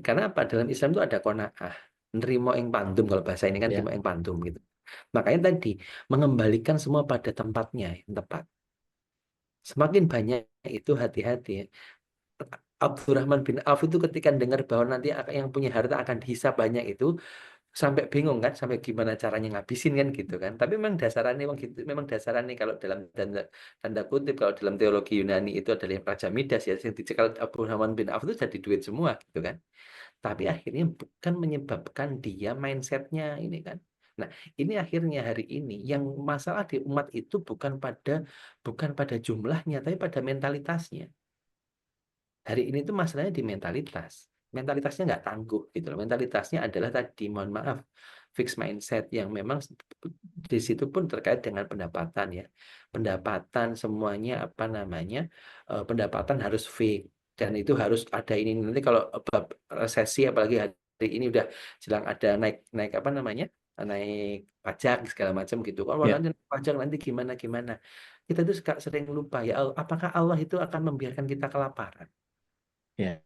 karena apa? Dalam Islam itu ada qanaah. Nerimo ing pandum, kalau bahasa ini kan Ya. nerimo ing pandum gitu. Makanya tadi, mengembalikan semua pada tempatnya yang tepat. Semakin banyak itu hati-hati ya. Abdurrahman bin Auf itu ketika dengar bahwa nanti yang punya harta akan dihisab banyak itu, sampai bingung kan, sampai gimana caranya ngabisin kan gitu kan. Tapi memang dasarannya memang gitu, memang dasarannya kalau dalam tanda kutip, kalau dalam teologi Yunani itu adalah yang Raja Midas ya, yang dicekal Abdurrahman bin Auf itu jadi duit semua gitu kan. Tapi akhirnya bukan menyebabkan dia mindsetnya ini kan. Nah, ini akhirnya hari ini yang masalah di umat itu bukan pada jumlahnya, tapi pada mentalitasnya. Hari ini tuh masalahnya di mentalitas. Mentalitasnya nggak tangguh gitu loh. Mentalitasnya adalah tadi, mohon maaf, fixed mindset yang memang di situ pun terkait dengan pendapatan ya. Pendapatan semuanya apa namanya, pendapatan harus fix dan itu harus ada ini. Nanti kalau bab resesi, apalagi hari ini udah jelang ada naik apa namanya, naik pajak segala macam gitu. Kalau Ya. nanti pajak nanti gimana. Kita tuh sering lupa ya, apakah Allah itu akan membiarkan kita kelaparan? Ya.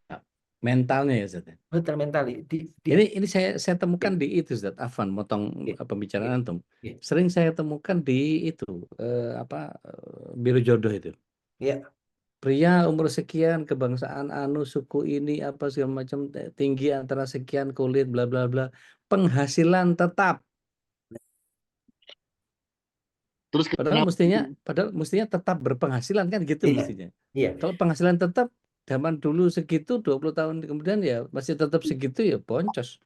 Mentalnya ya, Ustaz. Betul, mentali. Ini saya temukan di itu, Ustaz. Afan, motong pembicaraan antum. Sering saya temukan di itu biro jodoh itu. Ya. Pria umur sekian, kebangsaan suku ini apa segala macam, tinggi antara sekian, kulit bla bla bla, penghasilan tetap. Terus Padahal kenapa? mestinya tetap berpenghasilan kan gitu Iya. mestinya. Iya. Kalau penghasilan tetap zaman dulu segitu, 20 tahun kemudian ya masih tetap segitu ya boncos.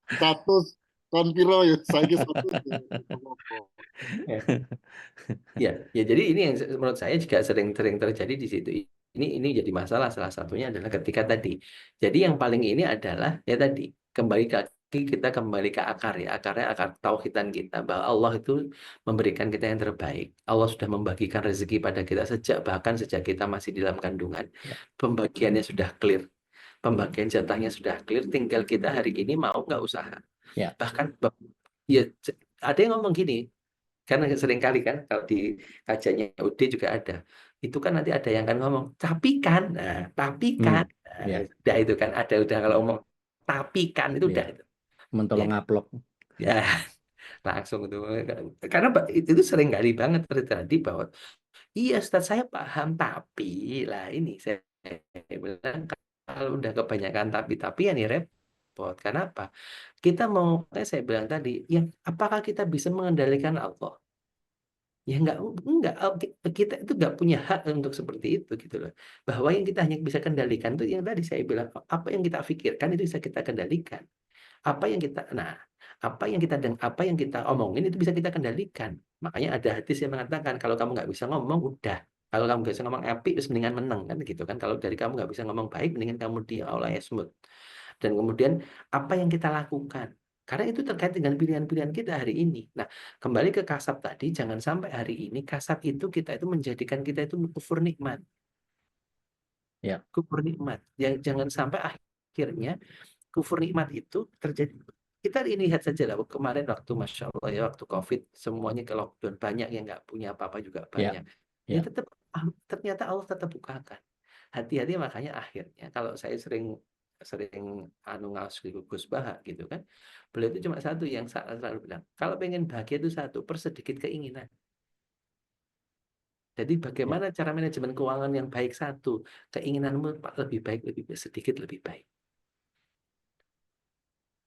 Status konpiro ya, saya status. Ya, jadi ini yang menurut saya juga sering terjadi di situ. Ini jadi masalah, salah satunya adalah ketika tadi. Jadi yang paling ini adalah ya tadi, kita kembali ke akar ya. Akarnya akar tauhidan kita, bahwa Allah itu memberikan kita yang terbaik. Allah sudah membagikan rezeki pada kita bahkan sejak kita masih di dalam kandungan. Pembagiannya sudah clear. Pembagian jatahnya sudah clear, tinggal kita hari ini mau nggak usaha. Ya. Bahkan ya ada yang ngomong gini, karena sering kali kan kalau di kajiannya UD juga ada. Itu kan nanti ada yang kan ngomong, tapi kan, tapi kan, Ya, udah itu kan ada udah kalau ngomong tapi kan itu udah ya. itu. Ya Mentolong kan? ngaplok. Ya langsung itu karena itu sering kali banget terjadi bahwa iya Ustaz saya paham tapi lah ini saya bilang kalau udah kebanyakan tapi-tapian ya repot. Kenapa? Kita mau saya bilang tadi, yang apakah kita bisa mengendalikan Allah? Ya enggak, kita itu nggak punya hak untuk seperti itu gitu loh. Bahwa yang kita hanya bisa kendalikan itu yang tadi saya bilang, apa yang kita pikirkan itu bisa kita kendalikan. Apa yang kita omongin itu bisa kita kendalikan. Makanya ada hadis yang mengatakan kalau kamu nggak bisa ngomong udah. Kalau kamu nggak bisa ngomong api, terus mendingan menang kan gitu kan. Kalau dari kamu nggak bisa ngomong baik, mendingan kamu diam Allah yasmut. Dan kemudian apa yang kita lakukan? Karena itu terkait dengan pilihan-pilihan kita hari ini. Nah, kembali ke kasab tadi, jangan sampai hari ini kasab itu kita itu menjadikan kita itu kufur nikmat. Ya. Kufur nikmat. Jangan sampai akhirnya kufur nikmat itu terjadi. Kita ini lihat saja lah kemarin waktu Masya Allah ya waktu COVID semuanya ke lockdown, banyak yang nggak punya apa-apa juga Ya. banyak. Ya Ya. tetap ternyata Allah tetap bukakan. Hati-hati makanya akhirnya kalau saya sering ngawas di Gus Baha gitu kan. Beliau itu cuma satu yang selalu bilang, kalau pengen bahagia itu satu, persedikit keinginan. Jadi Ya. bagaimana cara manajemen keuangan yang baik satu, keinginanmu lebih baik, sedikit lebih baik.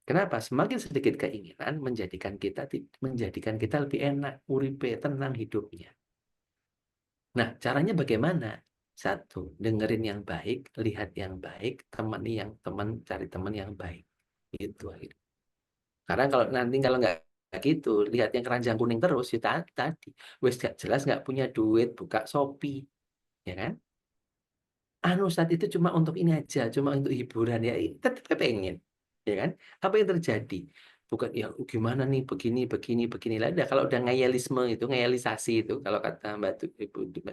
Kenapa? Semakin sedikit keinginan menjadikan kita lebih enak, uripe, tenang hidupnya. Nah, caranya bagaimana? Satu, dengerin yang baik, lihat yang baik, cari teman yang baik. Itu akhirnya. Karena kalau nggak gitu, lihat yang keranjang kuning terus, ya tadi, wes gak jelas nggak punya duit, buka Shopee, ya kan? Saat itu cuma untuk ini aja, cuma untuk hiburan ya, tetap pengen, ya kan? Apa yang terjadi? Bukan ya gimana nih begini lah. Kalau udah ngayalisasi itu, kalau kata Mbak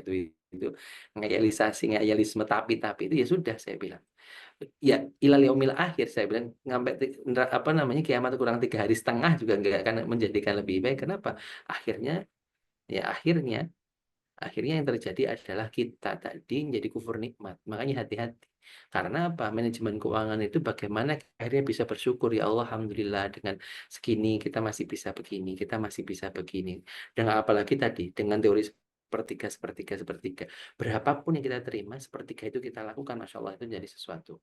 Dwi itu ngayalisme tapi itu ya sudah saya bilang. Ya ilal yaumil akhir saya bilang sampai kiamat kurang 3 hari setengah juga nggak akan menjadikan lebih baik. Kenapa? Akhirnya yang terjadi adalah kita tadi menjadi kufur nikmat. Makanya hati-hati. Karena apa? Manajemen keuangan itu bagaimana akhirnya bisa bersyukur ya Allah, alhamdulillah dengan segini kita masih bisa begini, kita masih bisa begini. Dan apalagi tadi dengan teori sepertiga. Berapapun yang kita terima, sepertiga itu kita lakukan, Masya Allah itu jadi sesuatu.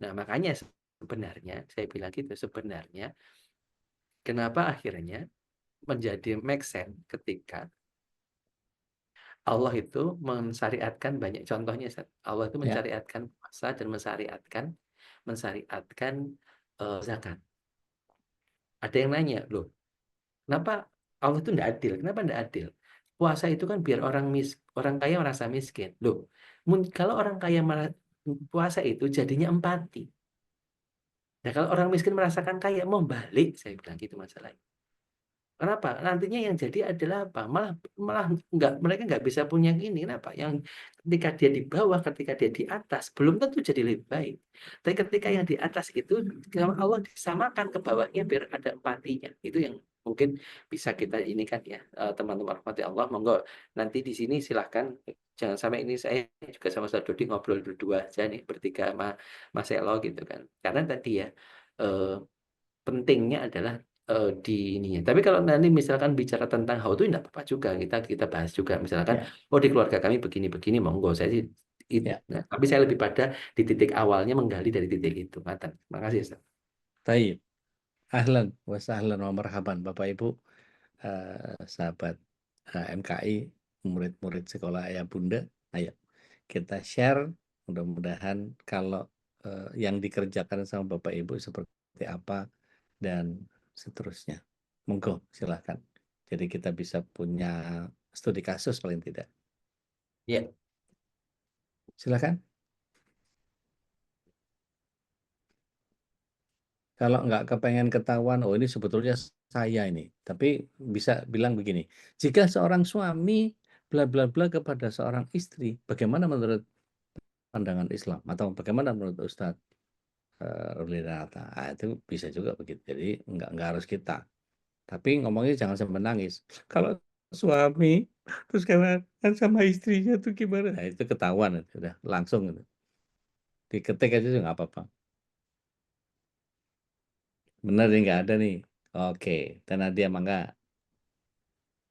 Nah, makanya sebenarnya saya bilang gitu, sebenarnya kenapa akhirnya menjadi make sense ketika Allah itu mensyariatkan banyak contohnya. Allah itu Ya. mensyariatkan puasa dan mensyariatkan zakat. Ada yang nanya, loh, kenapa Allah itu tidak adil? Kenapa tidak adil? Puasa itu kan biar orang kaya merasa miskin. Loh, kalau orang kaya puasa itu jadinya empati. Nah, kalau orang miskin merasakan kaya, mau balik, saya bilang gitu masalahnya. Kenapa? Nantinya yang jadi adalah apa? Malah mereka nggak bisa punya gini. Kenapa? Yang ketika dia di bawah, ketika dia di atas, belum tentu jadi lebih baik. Tapi ketika yang di atas itu, kalau Allah disamakan ke bawahnya biar ada empatinya. Itu yang mungkin bisa kita ini kan ya, teman-teman rahmati Allah. Monggo nanti di sini silahkan. Jangan sampai ini saya juga sama Ustaz Dodi ngobrol berdua aja nih, bertiga sama Mas Elo gitu kan. Karena tadi ya, pentingnya adalah di ininya. Tapi kalau nanti misalkan bicara tentang how to enggak apa-apa juga kita bahas juga misalkan Ya. di keluarga kami begini monggo saya sih Ya. nah, tapi saya lebih pada di titik awalnya menggali dari titik itu. Terima kasih Ustaz. Taib. Ahlan wa sahlan wa marhaban Bapak Ibu, sahabat MKI, murid-murid sekolah Ayah Bunda. Ayo kita share, mudah-mudahan kalau yang dikerjakan sama Bapak Ibu seperti apa dan seterusnya. Monggo silahkan. Jadi kita bisa punya studi kasus paling tidak. Ya. Silahkan. Kalau nggak kepengen ketahuan, oh ini sebetulnya saya ini. Tapi bisa bilang begini, jika seorang suami bla bla bla kepada seorang istri, bagaimana menurut pandangan Islam? Atau bagaimana menurut Ustadz? Rulinata. Itu bisa juga begitu. Jadi nggak harus kita. Tapi ngomongnya jangan sampai nangis. Kalau suami terus kan sama istrinya tuh gimana? Nah, itu ketahuan itu udah langsung itu. Diketik aja juga nggak apa-apa. Bener nih nggak ada nih. Oke, dan Nadia mangga.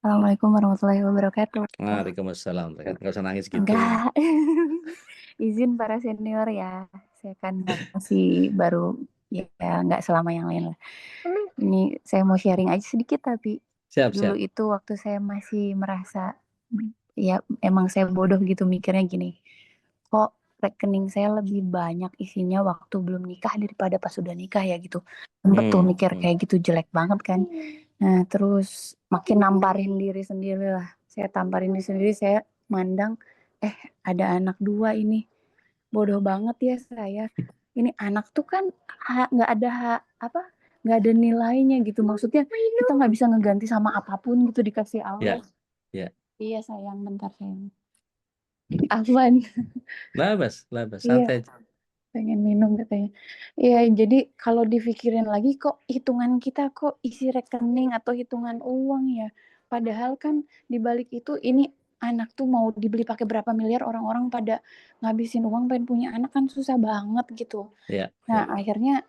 Assalamualaikum warahmatullahi wabarakatuh. Waalaikumsalam. Nggak usah nangis gitu. Enggak. Izin para senior ya. Saya kan masih baru ya nggak selama yang lain lah. Ini saya mau sharing aja sedikit tapi Siap, dulu siap. itu waktu saya masih merasa ya emang saya bodoh gitu mikirnya gini. Kok rekening saya lebih banyak isinya waktu belum nikah daripada pas sudah nikah ya gitu. Sempet tuh mikir kayak gitu jelek banget kan. Nah, terus makin namparin diri sendiri lah. Saya tamparin diri sendiri, saya mandang, ada anak 2 ini. Bodoh banget ya saya. Ini anak tuh kan nggak ada apa, nggak ada nilainya gitu. Maksudnya kita nggak bisa ngeganti sama apapun gitu dikasih Ya, Allah. ya. Iya sayang, bentar sayang. Afwan. Labas, Iya. santai aja. Pengen minum katanya. Iya, jadi kalau dipikirin lagi kok hitungan kita kok isi rekening atau hitungan uang ya. Padahal kan di balik itu ini anak tuh mau dibeli pakai berapa miliar orang-orang pada ngabisin uang pengen punya anak kan susah banget gitu. Ya, Nah, akhirnya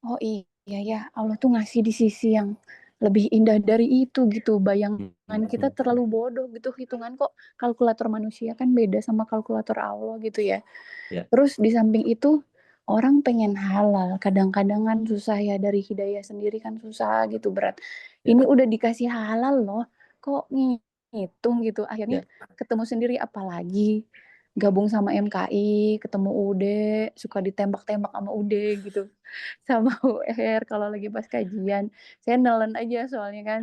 oh iya ya Allah tuh ngasih di sisi yang lebih indah dari itu gitu. Bayangan kita terlalu bodoh gitu hitungan kok kalkulator manusia kan beda sama kalkulator Allah gitu ya. Ya. Terus di samping itu orang pengen halal, kadang-kadang kan susah ya dari hidayah sendiri kan susah gitu berat. Ya. Ini udah dikasih halal loh, kok ngitung gitu. Akhirnya ketemu sendiri apalagi gabung sama MKI, ketemu UD, suka ditembak-tembak sama UD gitu. Sama UR kalau lagi pas kajian. Saya nelen aja soalnya kan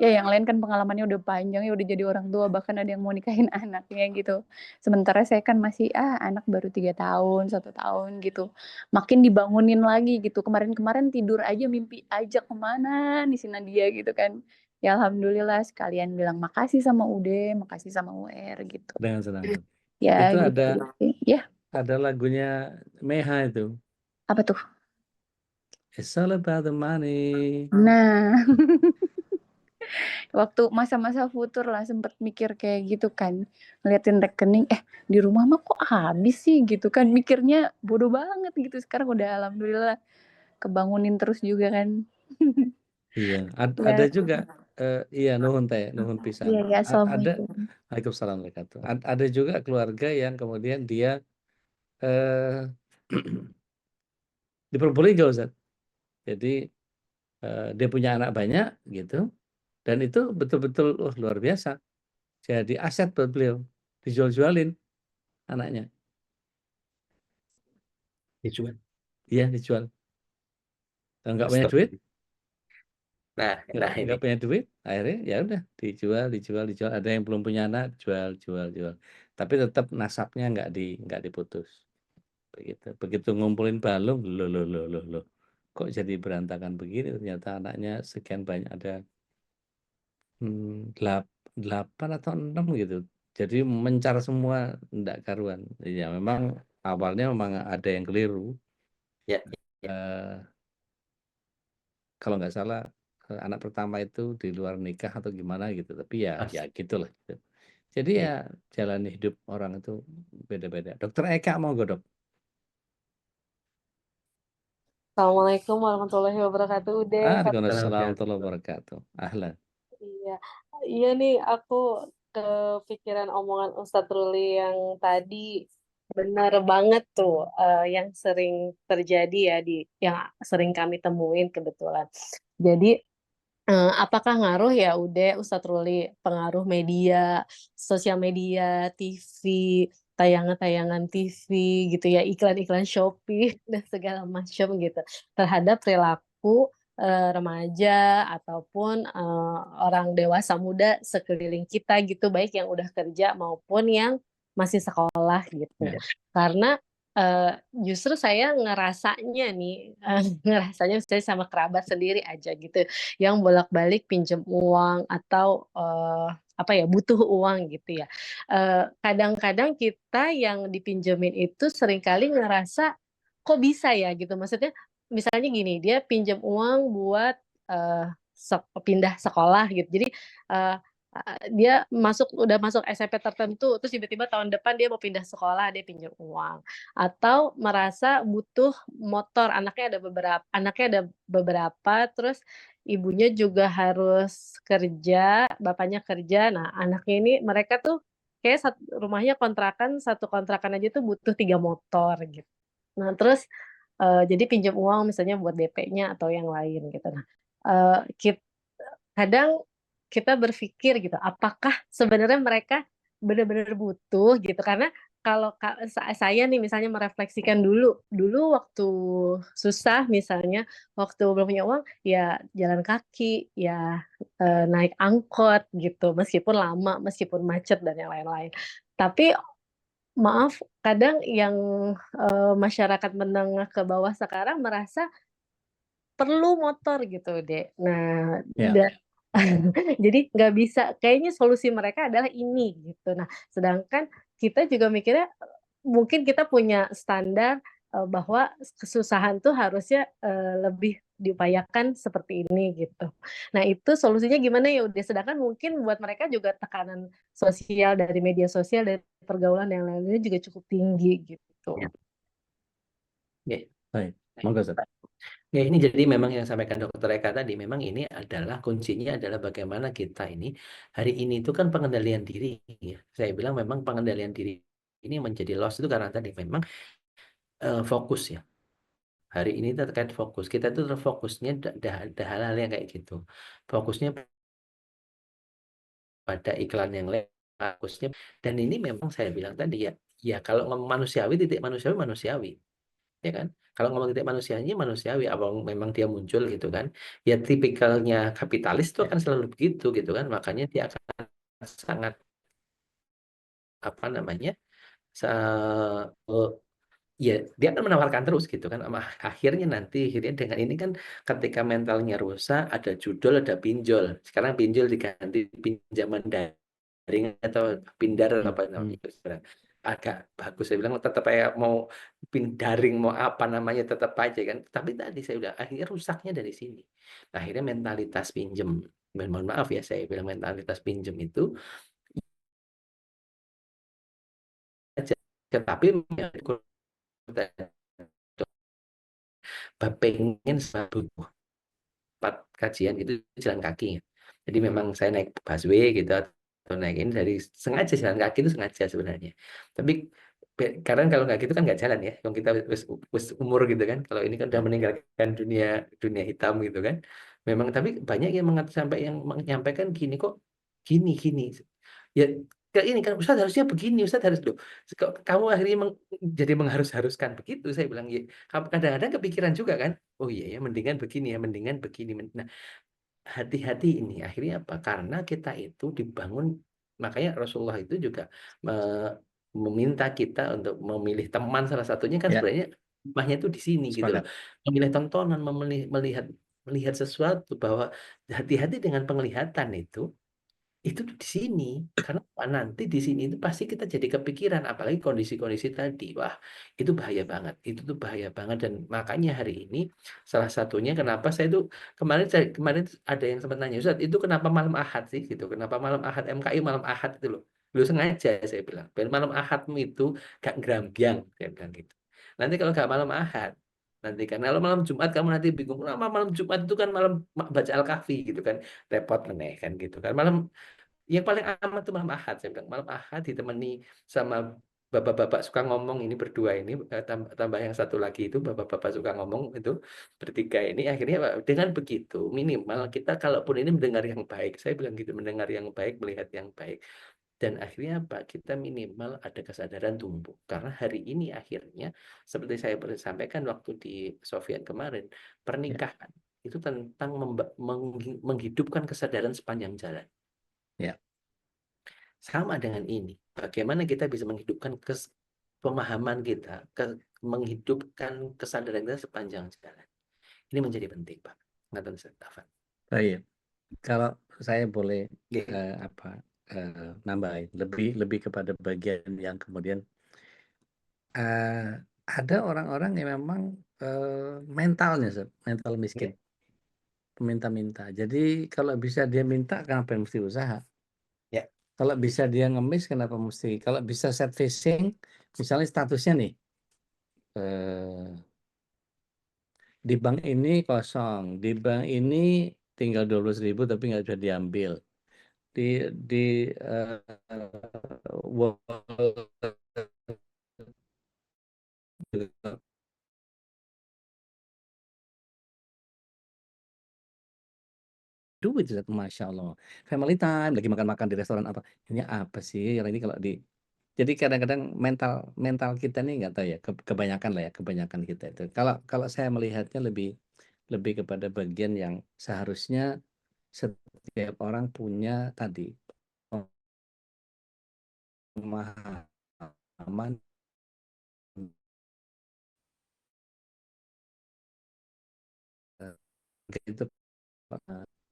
ya yang lain kan pengalamannya udah panjang ya udah jadi orang tua bahkan ada yang mau nikahin anaknya gitu. Sementara saya kan masih anak baru 3 tahun, 1 tahun gitu. Makin dibangunin lagi gitu. Kemarin-kemarin tidur aja mimpi aja kemana nih si Nadia gitu kan. Ya alhamdulillah sekalian bilang makasih sama UD, makasih sama UR gitu. Dengan senang hati. Ya Itu gitu. Ya, ada lagunya Meha itu. apa tuh? It's all about the money. Nah, waktu masa-masa futur lah sempet mikir kayak gitu kan. Ngeliatin rekening, di rumah mah kok habis sih gitu kan. Mikirnya bodoh banget gitu. Sekarang udah alhamdulillah kebangunin terus juga kan. Iya, Ya, ada juga iya nuhun pisan. iya ya, Ada assalamualaikum. Waalaikumsalam warahmatullahi wabarakatuh. Ada juga keluarga yang kemudian dia eh diperboleh gak Ustaz. Jadi dia punya anak banyak gitu dan itu betul-betul luar biasa. Jadi aset buat beliau. Dijual-jualin anaknya. Dijual. Iya, dijual. Kalau nggak punya duit, Nah ini. nggak punya duit, akhirnya ya udah dijual. Ada yang belum punya anak, jual. Tapi tetap nasabnya nggak diputus. Begitu ngumpulin balung, loh. Kok jadi berantakan begini? Ternyata anaknya sekian banyak ada 8 atau 6 gitu. Jadi mencar semua, enggak karuan. Ya memang awalnya memang ada yang keliru. Ya. Kalau nggak salah anak pertama itu di luar nikah atau gimana gitu. Tapi ya gitulah. Gitu. Jadi ya jalan hidup orang itu beda-beda. Dokter Eka mau Dok? Assalamualaikum warahmatullahi wabarakatuh. Waalaikumsalam warahmatullahi wabarakatuh. Ahlan. Iya, iya nih aku kepikiran omongan Ustadz Ruli yang tadi benar banget tuh yang sering terjadi ya yang sering kami temuin kebetulan. Jadi apakah ngaruh ya udah Ustadz Ruli pengaruh media, sosial media, TV, tayangan-tayangan TV gitu ya, iklan-iklan Shopee dan segala macam gitu terhadap perilaku remaja ataupun orang dewasa muda sekeliling kita gitu, baik yang udah kerja maupun yang masih sekolah gitu. Karena justru saya ngerasanya misalnya sama kerabat sendiri aja gitu yang bolak-balik pinjam uang atau butuh uang gitu ya. Kadang-kadang kita yang dipinjemin itu seringkali ngerasa kok bisa ya gitu, maksudnya misalnya gini, dia pinjam uang buat, pindah sekolah gitu. Jadi, eee dia udah masuk SMP tertentu, terus tiba-tiba tahun depan dia mau pindah sekolah, dia pinjam uang. Atau merasa butuh motor, anaknya ada beberapa, terus ibunya juga harus kerja, bapaknya kerja. Nah, anaknya ini mereka tuh kayak rumahnya kontrakan, satu kontrakan aja tuh butuh 3 motor gitu. Nah, terus, jadi pinjam uang misalnya buat DP-nya atau yang lain gitu. Nah, eee, kit kadang kita berpikir gitu, apakah sebenarnya mereka benar-benar butuh gitu? Karena kalau saya nih misalnya merefleksikan dulu waktu susah misalnya, waktu belum punya uang, ya jalan kaki, ya, naik angkot gitu, meskipun lama, meskipun macet dan yang lain-lain. Tapi maaf, kadang yang, masyarakat menengah ke bawah sekarang merasa perlu motor gitu, Dek. Nah, Ya, jadi nggak bisa kayaknya solusi mereka adalah ini gitu. Nah, sedangkan kita juga mikirnya, mungkin kita punya standar, bahwa kesusahan tuh harusnya, lebih diupayakan seperti ini gitu. Nah, itu solusinya gimana ya udah sedangkan mungkin buat mereka juga tekanan sosial dari media sosial, dari pergaulan yang lain-lainnya juga cukup tinggi gitu. Ya. Ya. baik. Monggo, Ustaz. Ya, ini jadi memang yang sampaikan Dokter Eka tadi, memang ini adalah kuncinya adalah bagaimana kita ini hari ini itu kan pengendalian diri ya. Saya bilang memang pengendalian diri ini menjadi loss itu karena tadi memang fokus ya. Hari ini terkait fokus. Kita tuh terfokusnya ada hal-hal yang kayak gitu. Fokusnya pada iklan yang lain, fokusnya dan ini memang saya bilang tadi ya, ya kalau ngomong manusiawi, titik manusiawi, manusiawi. Ya kan? Kalau ngomong titik manusianya manusiawi, apa memang dia muncul gitu kan? Ya tipikalnya kapitalis itu Ya, akan selalu begitu gitu kan. Makanya dia akan sangat apa namanya? Ya dia akan menawarkan terus gitu kan. Akhirnya dengan ini kan ketika mentalnya rusak, ada judul, ada pinjol. Sekarang pinjol diganti pinjaman daring atau pindar atau apa namanya itu sekarang. Agak bagus saya bilang tetap kayak mau daring mau apa namanya tetap aja kan. Tapi tadi saya udah akhirnya rusaknya dari sini. Akhirnya mentalitas pinjem. Mohon maaf ya saya bilang mentalitas pinjem itu aja. Tetapi pengen butuh 4 kajian itu jalan kaki ya. Jadi memang saya naik busway gitu atau naik ini dari sengaja jalan kaki itu sengaja sebenarnya. Tapi karena kalau nggak gitu kan nggak jalan ya. Yang kita wis umur gitu kan. Kalau ini kan udah ya, meninggalkan dunia dunia hitam gitu kan. Memang tapi banyak yang sampai yang menyampaikan gini kok gini. Ya kayak ini kan Ustadz harusnya begini, Ustadz harus loh. Kamu akhirnya jadi mengharus-haruskan begitu. Saya bilang ya, kadang-kadang kepikiran juga kan. Oh iya ya, mendingan begini ya, mendingan begini. Nah, hati-hati ini akhirnya apa? Karena kita itu dibangun, makanya Rasulullah itu juga meminta kita untuk memilih teman salah satunya kan ya, sebenarnya hikmahnya itu di sini gitu loh. sepakat. Memilih tontonan, melihat sesuatu bahwa hati-hati dengan penglihatan itu tuh di sini. Karena nanti di sini itu pasti kita jadi kepikiran, apalagi kondisi-kondisi tadi. Wah, itu bahaya banget. Itu tuh bahaya banget dan makanya hari ini salah satunya kenapa saya tuh kemarin ada yang sempat nanya, Ustaz, itu kenapa malam Ahad sih gitu. Kenapa malam Ahad MKI malam Ahad itu loh. Lu sengaja saya bilang. Ben malam Ahadmu itu gak gerambiang, saya bilang gitu. Nanti kalau gak malam Ahad, nanti kan kalau malam Jumat kamu nanti bingung, kenapa malam Jumat itu kan malam baca Al-Kahfi gitu kan. Repot meneh kan gitu kan. Malam yang paling aman tuh malam Ahad, saya bilang malam Ahad ditemani sama bapak-bapak suka ngomong ini berdua ini tambah yang satu lagi itu bapak-bapak suka ngomong itu bertiga ini akhirnya dengan begitu minimal kita kalaupun ini mendengar yang baik, saya bilang gitu mendengar yang baik melihat yang baik dan akhirnya apa kita minimal ada kesadaran tumbuh karena hari ini akhirnya seperti saya sampaikan waktu di Sofian kemarin Ya, pernikahan itu tentang menghidupkan kesadaran sepanjang jalan. ya, Sama dengan ini, bagaimana kita bisa menghidupkan pemahaman kita, menghidupkan kesadaran kita sepanjang jalan. Ini menjadi penting, Pak. Ngaten Stefan. baik. Kalau saya boleh Nggih. nambahin lebih kepada bagian yang kemudian ada orang-orang yang memang mentalnya, Ustaz, mental Ya, miskin, peminta-minta. Jadi kalau bisa dia minta, kenapa mesti usaha? ya, Kalau bisa dia ngemis, kenapa mesti? Kalau bisa set phishing, misalnya statusnya nih, eh, di bank ini kosong, di bank ini tinggal 12.000 tapi nggak bisa diambil. Di wallet juga duit, Ustaz, Masya Allah. Family time, lagi makan-makan di restoran apa. Ini apa sih? Ini kalau di jadi kadang-kadang mental mental kita nih nggak tahu ya, kebanyakan lah ya, kebanyakan kita itu. Kalau kalau saya melihatnya lebih lebih kepada bagian yang seharusnya setiap orang punya tadi pemahaman itu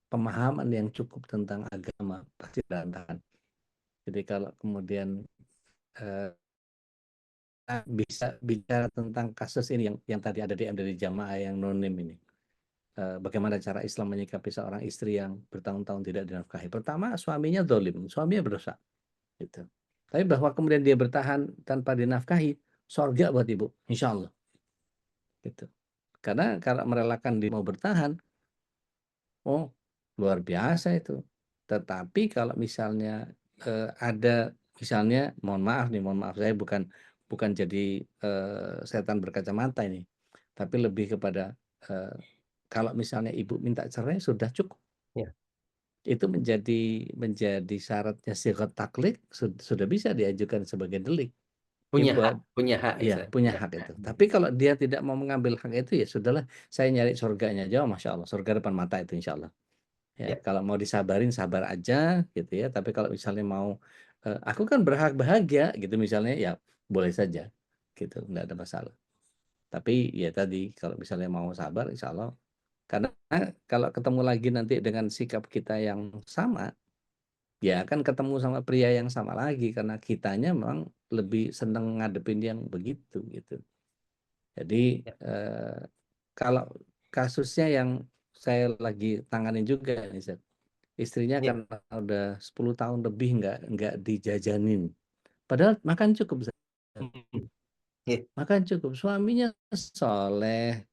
pemahaman yang cukup tentang agama pasti berantakan. Jadi kalau kemudian eh, bisa bicara tentang kasus ini yang tadi ada DM dari jamaah yang nonim ini. Bagaimana cara Islam menyikapi seorang istri yang bertahun-tahun tidak dinafkahi. Pertama, suaminya dolim, suaminya berdosa. Gitu. Tapi bahwa kemudian dia bertahan tanpa dinafkahi, sorga buat ibu, insya Allah. Gitu. Karena kalau merelakan dia mau bertahan, oh luar biasa itu. Tetapi kalau misalnya ada, misalnya, mohon maaf saya bukan bukan jadi setan berkacamata ini, tapi lebih kepada kalau misalnya ibu minta cerai sudah cukup. ya. Itu menjadi syaratnya sigat taklid sudah bisa diajukan sebagai delik. Punya Ibu hak, punya hak ya, ya Ustaz. punya Ya. hak itu. Tapi kalau dia tidak mau mengambil hak itu ya sudahlah, saya nyari surganya aja, Masya Allah, surga depan mata itu insya Allah. Ya, Ya. kalau mau disabarin sabar aja gitu ya. Tapi kalau misalnya mau aku kan berhak bahagia gitu misalnya, ya boleh saja gitu, nggak ada masalah. Tapi ya tadi kalau misalnya mau sabar insya Allah, karena kalau ketemu lagi nanti dengan sikap kita yang sama, ya akan ketemu sama pria yang sama lagi karena kitanya memang lebih seneng ngadepin yang begitu gitu. Jadi Ya. kalau kasusnya yang saya lagi tanganin juga nih, Zat. Istrinya Ya. karena udah 10 tahun lebih nggak dijajanin. Padahal makan cukup, Zat. Ya. Makan cukup. Suaminya soleh,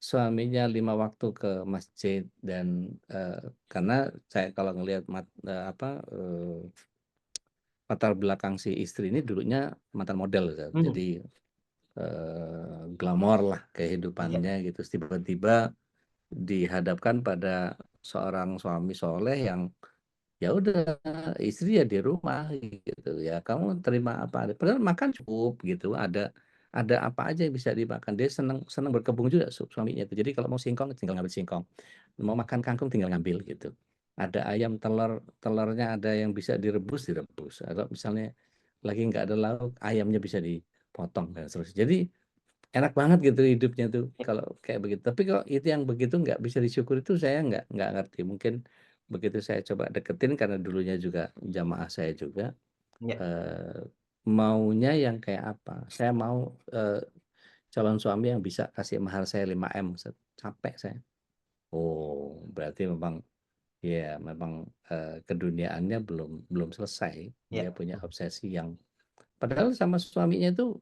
suaminya 5 waktu ke masjid dan karena saya kalau ngelihat latar belakang si istri ini dulunya mantan model, Zat. Hmm. Jadi glamor lah Ya. kehidupannya gitu. Tiba-tiba dihadapkan pada seorang suami soleh yang ya udah istri ya di rumah gitu ya, kamu terima apa padahal makan cukup gitu, ada apa aja yang bisa dimakan, dia senang senang berkebun juga suaminya itu. Jadi kalau mau singkong tinggal ngambil singkong, mau makan kangkung tinggal ngambil gitu, ada ayam telurnya ada yang bisa direbus, atau misalnya lagi nggak ada lauk ayamnya bisa dipotong dan seterusnya. Jadi enak banget gitu hidupnya tuh kalau kayak begitu. Tapi kalau itu yang begitu nggak bisa disyukur itu saya nggak ngerti. Mungkin begitu saya coba deketin karena dulunya juga jamaah saya juga Ya. maunya yang kayak apa. Saya mau calon suami yang bisa kasih mahar saya 5M. Capek saya. Oh, berarti memang ya memang keduniaannya belum belum selesai. Dia Ya. punya obsesi yang padahal sama suaminya itu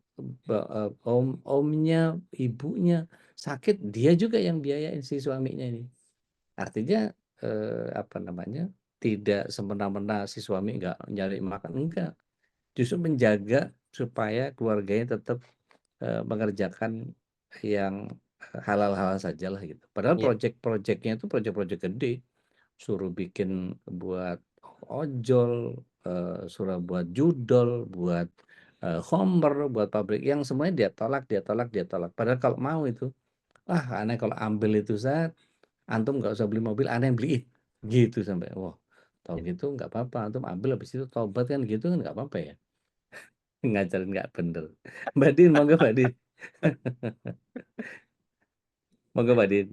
omnya, ibunya sakit, dia juga yang biayain si suaminya ini. Artinya apa namanya? Tidak semena-mena si suami nggak nyari makan, enggak. Justru menjaga supaya keluarganya tetap mengerjakan yang halal-halal saja lah gitu. Padahal Ya. proyek-proyeknya itu proyek-proyek gede, suruh bikin buat ojol, suruh buat judol, buat Homer, buat pabrik yang semuanya dia tolak, dia tolak, dia tolak. Padahal kalau mau itu, aneh kalau ambil itu saat antum nggak usah beli mobil, aneh yang beliin, gitu sampai, wah, tau Ya. gitu nggak apa-apa, antum ambil habis itu tobat kan gitu kan nggak apa-apa ya, ngajarin nggak bener. Mbak Din, monggo Mbak Din, monggo Mbak Din.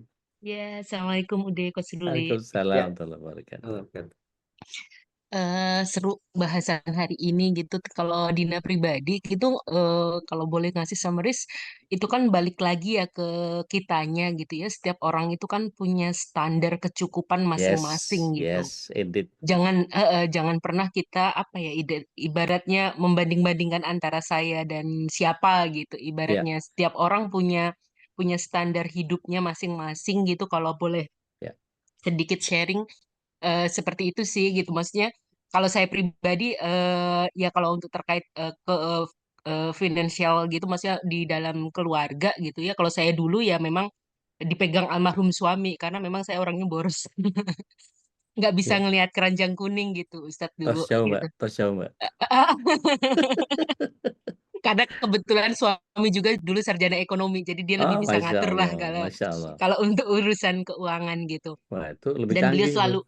Ya, Assalamualaikum Ude Kosiduli. Waalaikumsalam Ya. warahmatullahi wabarakatuh. Oke. seru bahasan hari ini gitu. Kalau Dina pribadi gitu, kalau boleh ngasih summaries, itu kan balik lagi ya ke kitanya gitu ya. Setiap orang itu kan punya standar kecukupan masing-masing gitu. yes, indeed. Jangan pernah kita apa ya ibaratnya membanding-bandingkan antara saya dan siapa gitu. Ya, Ibaratnya setiap orang punya punya standar hidupnya masing-masing gitu. Kalau boleh ya, sedikit sharing seperti itu sih gitu. Maksudnya kalau saya pribadi ya kalau untuk terkait ke finansial gitu, maksudnya di dalam keluarga gitu ya. Kalau saya dulu ya memang dipegang almarhum suami karena memang saya orangnya boros. Nggak bisa ya. ngelihat keranjang kuning gitu Ustadz Tos dulu jauh gitu. Mbak, tos jauh Mbak. Karena kebetulan suami juga dulu sarjana ekonomi, jadi dia lebih Oh, bisa ngatur lah kalau Masya Allah. kalau untuk urusan keuangan gitu. Wah, itu lebih Dan beliau canggih itu. selalu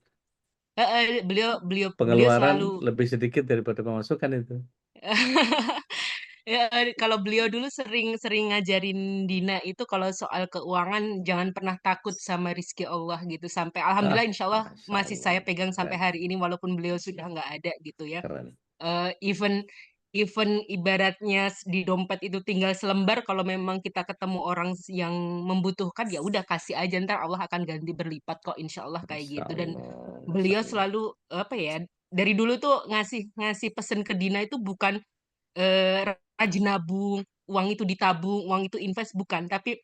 beliau Pengeluaran selalu lebih sedikit daripada pemasukan itu. ya, kalau beliau dulu sering ngajarin Dina itu kalau soal keuangan jangan pernah takut sama rizki Allah gitu. Sampai Ah, alhamdulillah insya Allah Masya masih Allah. saya pegang sampai Keren, hari ini walaupun beliau sudah nggak ada gitu ya. keren. Even even ibaratnya di dompet itu tinggal selembar, kalau memang kita ketemu orang yang membutuhkan ya udah kasih aja, ntar Allah akan ganti berlipat kok insya Allah kayak Masya gitu. Dan Allah, Masya beliau Allah. selalu apa ya, dari dulu tuh ngasih ngasih pesen ke Dina itu bukan rajin nabung, uang itu ditabung, uang itu invest, bukan, tapi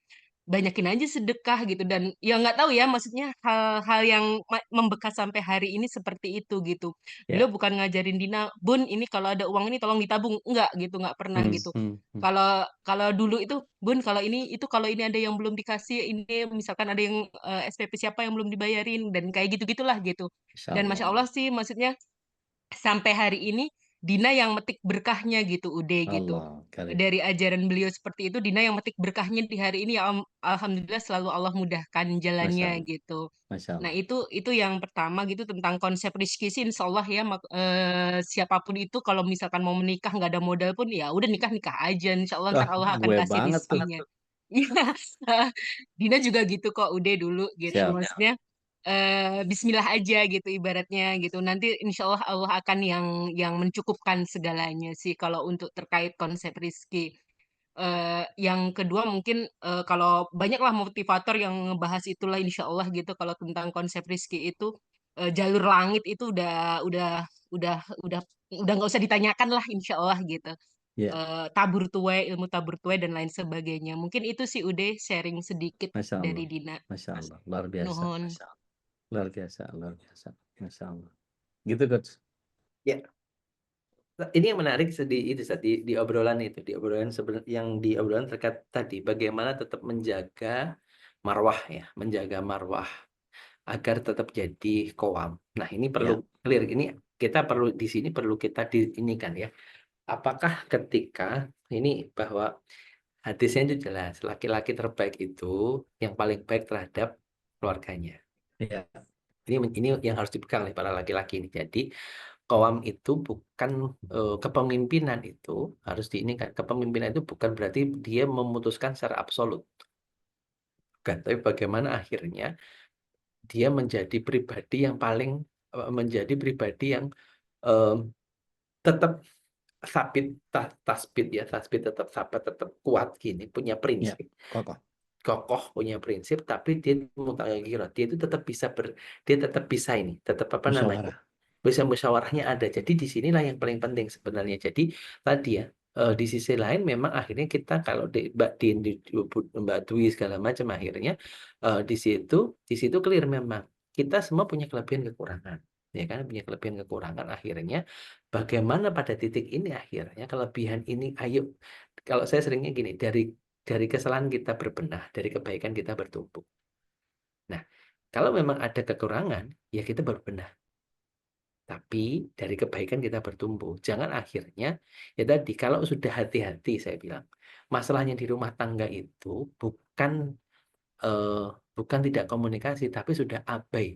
banyakin aja sedekah gitu. Dan ya nggak tahu ya, maksudnya hal-hal yang membekas sampai hari ini seperti itu gitu. Ya. Beliau bukan ngajarin Dina, Bun, ini kalau ada uang ini tolong ditabung, enggak gitu, nggak pernah Hmm, gitu. hmm, hmm. Kalau kalau dulu itu, Bun, kalau ini itu kalau ini ada yang belum dikasih, ini misalkan ada yang SPP siapa yang belum dibayarin dan kayak gitu-gitulah gitu. Masya Dan Masya Allah. Allah sih, maksudnya sampai hari ini Dina yang metik berkahnya gitu, Ude gitu. Allah, karim. Dari ajaran beliau seperti itu, Dina yang metik berkahnya di hari ini ya alhamdulillah selalu Allah mudahkan Masya jalannya Allah. gitu. Masya Nah, Allah. itu yang pertama gitu tentang konsep rizki sih insya Allah ya siapapun itu kalau misalkan mau menikah nggak ada modal pun ya udah nikah aja, insya Allah Ah, ntar Allah akan gue kasih banget tuh. rizkinya. Iya, Dina juga gitu kok, Ude dulu gitu. Siap. Maksudnya Bismillah aja gitu ibaratnya gitu. Nanti insya Allah Allah akan yang mencukupkan segalanya sih kalau untuk terkait konsep rizki. Yang kedua mungkin kalau banyaklah motivator yang ngebahas itulah insya Allah gitu kalau tentang konsep rizki itu jalur langit itu udah udah udah nggak usah ditanyakan lah insya Allah gitu. Ya, Tabur tuai, ilmu tabur tuai dan lain sebagainya. Mungkin itu sih udah sharing sedikit Masya dari Allah. Dina. Masya Allah. Luar biasa. Nuhun. Luar biasa. Luar biasa. Masya Allah. Gitu, Coach. Ya, ini yang menarik itu di obrolan itu, di obrolan yang di obrolan terkait tadi bagaimana tetap menjaga marwah ya, menjaga marwah agar tetap jadi koam. Nah, ini perlu Ya. clear. Ini kita perlu di sini perlu kita ini kan ya. Apakah ketika ini bahwa hadisnya itu jelas, laki-laki terbaik itu yang paling baik terhadap keluarganya. Ya. Ini yang harus dipegang oleh para laki-laki ini. Jadi Qawam itu bukan kepemimpinan itu harus diinikan. Kepemimpinan itu bukan berarti dia memutuskan secara absolut. Bukan, tapi bagaimana akhirnya dia menjadi pribadi yang paling menjadi pribadi yang eh, tetap tasbit ya, tasbit tetap sabar, tetap kuat gini, punya Ya. prinsip, Kokoh. kokoh punya prinsip, tapi dia mutaghir, dia itu tetap bisa dia tetap bisa ini, tetap apa namanya? Musyawarah. Bisa musyawarahnya ada. Jadi di sinilah yang paling penting sebenarnya. Jadi tadi ya di sisi lain memang akhirnya kita kalau di Mbak Din, di Mbak Dwi segala macam akhirnya di situ clear memang kita semua punya kelebihan kekurangan. Ya kan, punya kelebihan kekurangan akhirnya bagaimana pada titik ini akhirnya kelebihan ini ayo, kalau saya seringnya gini, dari kesalahan kita berbenah, dari kebaikan kita bertumbuh. Nah, kalau memang ada kekurangan ya kita berbenah. Tapi dari kebaikan kita bertumbuh. Jangan akhirnya, ya tadi, kalau sudah hati-hati saya bilang, masalahnya di rumah tangga itu eh, bukan tidak komunikasi, tapi sudah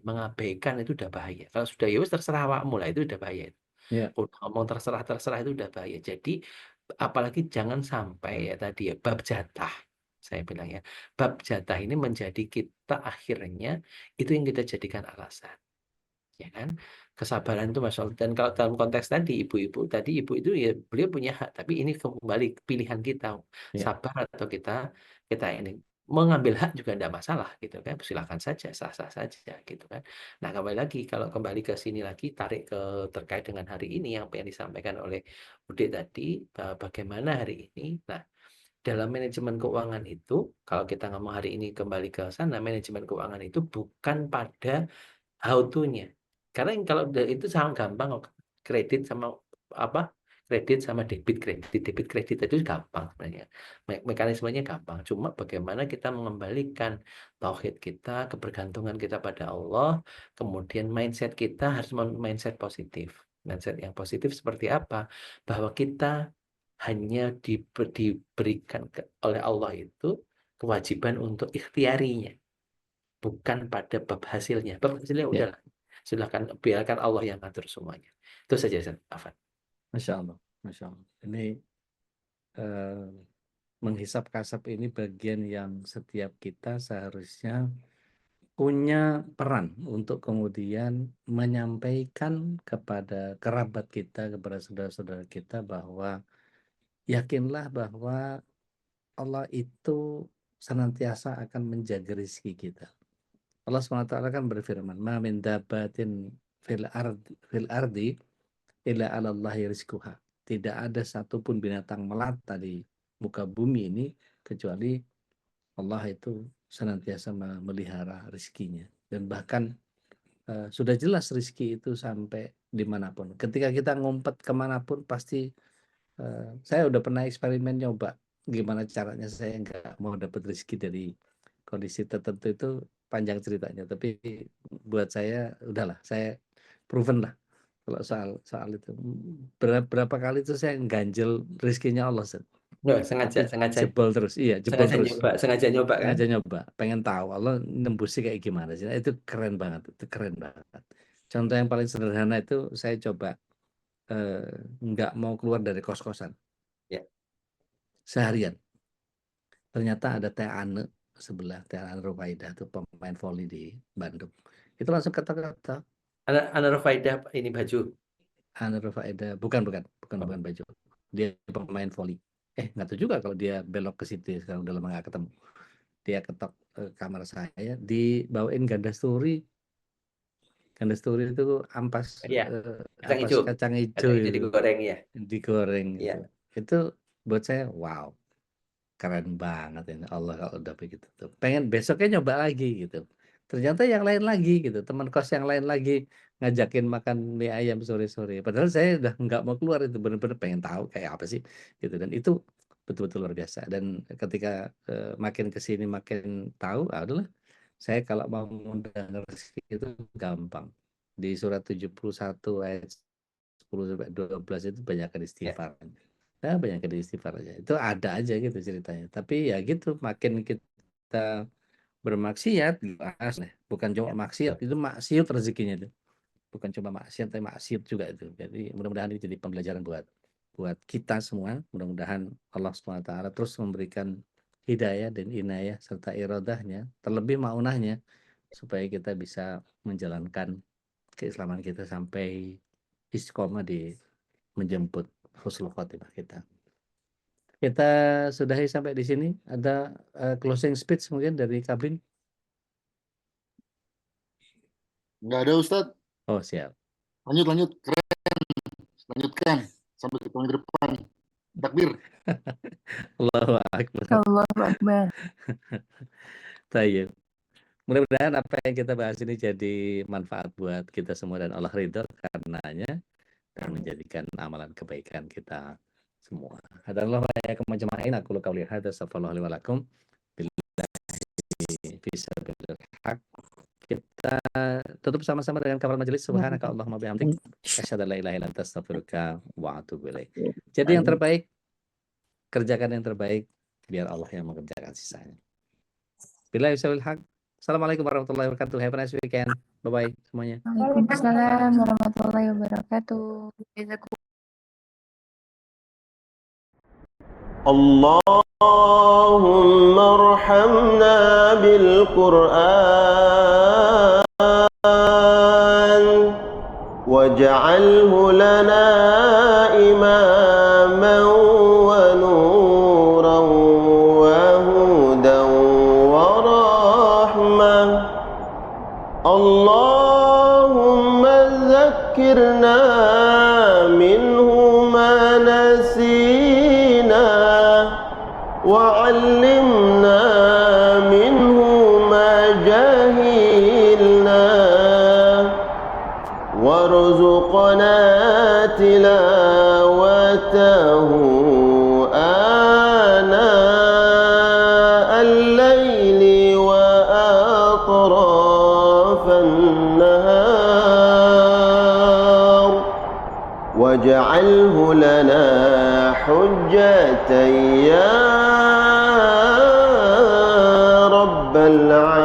mengabaikan itu udah bahaya. Kalau sudah ya wis terserah awakmu lah, itu udah bahaya. Ya. Udah ngomong terserah itu udah bahaya. Jadi apalagi jangan sampai ya tadi ya bab jatah. Saya bilang ya, bab jatah ini menjadi kita akhirnya itu yang kita jadikan alasan. ya kan? Kesabaran itu Masya Allah. Dan kalau dalam konteks tadi ibu-ibu itu ya beliau punya hak, tapi ini kembali pilihan kita Ya. sabar atau kita ini mengambil hak juga tidak masalah gitu kan, silakan saja, sah-sah saja gitu kan. Nah kembali lagi kalau kembali ke sini lagi tarik ke terkait dengan hari ini yang disampaikan oleh Bude tadi, bagaimana hari ini. Nah dalam manajemen keuangan itu kalau kita ngomong hari ini kembali ke sana, manajemen keuangan itu bukan pada how to-nya. Karena kalau itu sangat gampang kok. Kredit sama debit kredit itu gampang sebenarnya. Mekanismenya gampang. Cuma bagaimana kita mengembalikan tauhid kita, kebergantungan kita pada Allah, kemudian mindset kita harus mindset positif. Mindset yang positif seperti apa? Bahwa kita hanya diberikan oleh Allah itu kewajiban untuk ikhtiarinya, bukan pada bab hasilnya. Bab hasilnya Ya. udahlah, silahkan biarkan Allah yang ngatur semuanya. Itu saja, Afan. Masya Allah. Masya Allah. Ini menghisap kasab ini bagian yang setiap kita seharusnya punya peran untuk kemudian menyampaikan kepada kerabat kita, kepada saudara-saudara kita bahwa yakinlah bahwa Allah itu senantiasa akan menjaga rezeki kita. Allah SWT kan berfirman, "Ma min dabbatin fil ardi illa 'ala Allahi rizquha." Tidak ada satupun binatang melata di muka bumi ini kecuali Allah itu senantiasa memelihara rezekinya. Dan bahkan sudah jelas rezeki itu sampai dimanapun. Ketika kita ngumpet kemanapun pasti saya udah pernah eksperimen nyoba gimana caranya saya nggak mau dapat rezeki dari kondisi tertentu itu panjang ceritanya. Tapi buat saya udahlah, saya proven lah kalau soal itu. Berapa kali itu saya ganjel rezekinya Allah, Ustaz. No, Tapi sengaja jebol terus. Iya, jebol terus. sengaja nyoba kan? Sengaja nyoba, pengen tahu Allah nembusi kayak gimana sih. Nah, itu keren banget, itu keren banget. Contoh yang paling sederhana itu saya coba nggak mau keluar dari kos-kosan. Ya. Seharian. Ternyata ada Teh Ane sebelah, Teh Ane Rufaidah itu pemain voli di Bandung. Itu langsung kata-kata. Ana Rufaidah ini baju. Ane Rufaidah, bukan baju. Dia pemain voli. Nggak tahu juga kalau dia belok ke situ sekarang udah lama nggak ketemu. Dia ketok kamar saya, dibawain ganda story. Ganda story itu ampas Iya, kacang hijau itu itu. digoreng ya. Digoreng Iya. Itu buat saya wow. Keren banget ini Allah kalau udah begitu tuh. Pengen besoknya nyoba lagi gitu. Ternyata yang lain lagi gitu. Teman kos yang lain lagi ngajakin makan mie ayam sore-sore. Padahal saya udah nggak mau keluar, itu bener-bener pengen tahu kayak apa sih gitu. Dan itu betul-betul luar biasa. Dan ketika makin kesini makin tahu, adalah saya kalau mau mengundang rezeki itu gampang. Di surat 71 ayat 10-12 itu banyak istighfar. Nah, banyak istighfar aja. Itu ada aja gitu ceritanya. Tapi ya gitu, makin kita bermaksiat, bukan cuma maksiat, itu maksiat rezekinya itu. Bukan cuma maksiat, tapi maksiat juga itu. Jadi mudah-mudahan ini jadi pembelajaran buat kita semua. Mudah-mudahan Allah SWT terus memberikan hidayah dan inayah serta iradahnya, terlebih maunahnya, supaya kita bisa menjalankan keislaman kita sampai istiqomah di menjemput husnul khotimah kita. Kita sudahi sampai di sini. Ada closing speech mungkin dari kabin? Nggak ada, Ustadz. Oh, siap. Lanjut. Keren. Lanjutkan. Sampai ketemu di depan. Takbir. Allahu Akbar. Allahu Akbar. Tayyib. Mudah-mudahan apa yang kita bahas ini jadi manfaat buat kita semua dan Allah ridho karenanya, dan menjadikan amalan kebaikan kita semua. Hadanallahu wa iyyakum ajma'in. Aku qauli hadza astaghfirullah li wa lakum. Billahi fisabilil haq. Kita tutup sama-sama dengan kafaratul majelis. Subhanaka Allahumma bihamdik asyhadu an la ilaha illa anta astaghfiruka wa atubu ilaik. Jadi yang terbaik, kerjakan yang terbaik, biar Allah yang mengerjakan sisanya. Billahi fisabilil haq. Assalamualaikum warahmatullahi wabarakatuh. Have a nice weekend. Bye-bye semuanya. Waalaikumsalam warahmatullahi wabarakatuh. اللهم ارحمنا بالقرآن واجعله لنا إماما ونورا وهدى ورحمة اللهم ذكرنا منه ما نسينا وعلمنا منه ما جهلنا وارزقنا تلاوته آناء الليل وأطراف النهار واجعله لنا حجة يا رب العالمين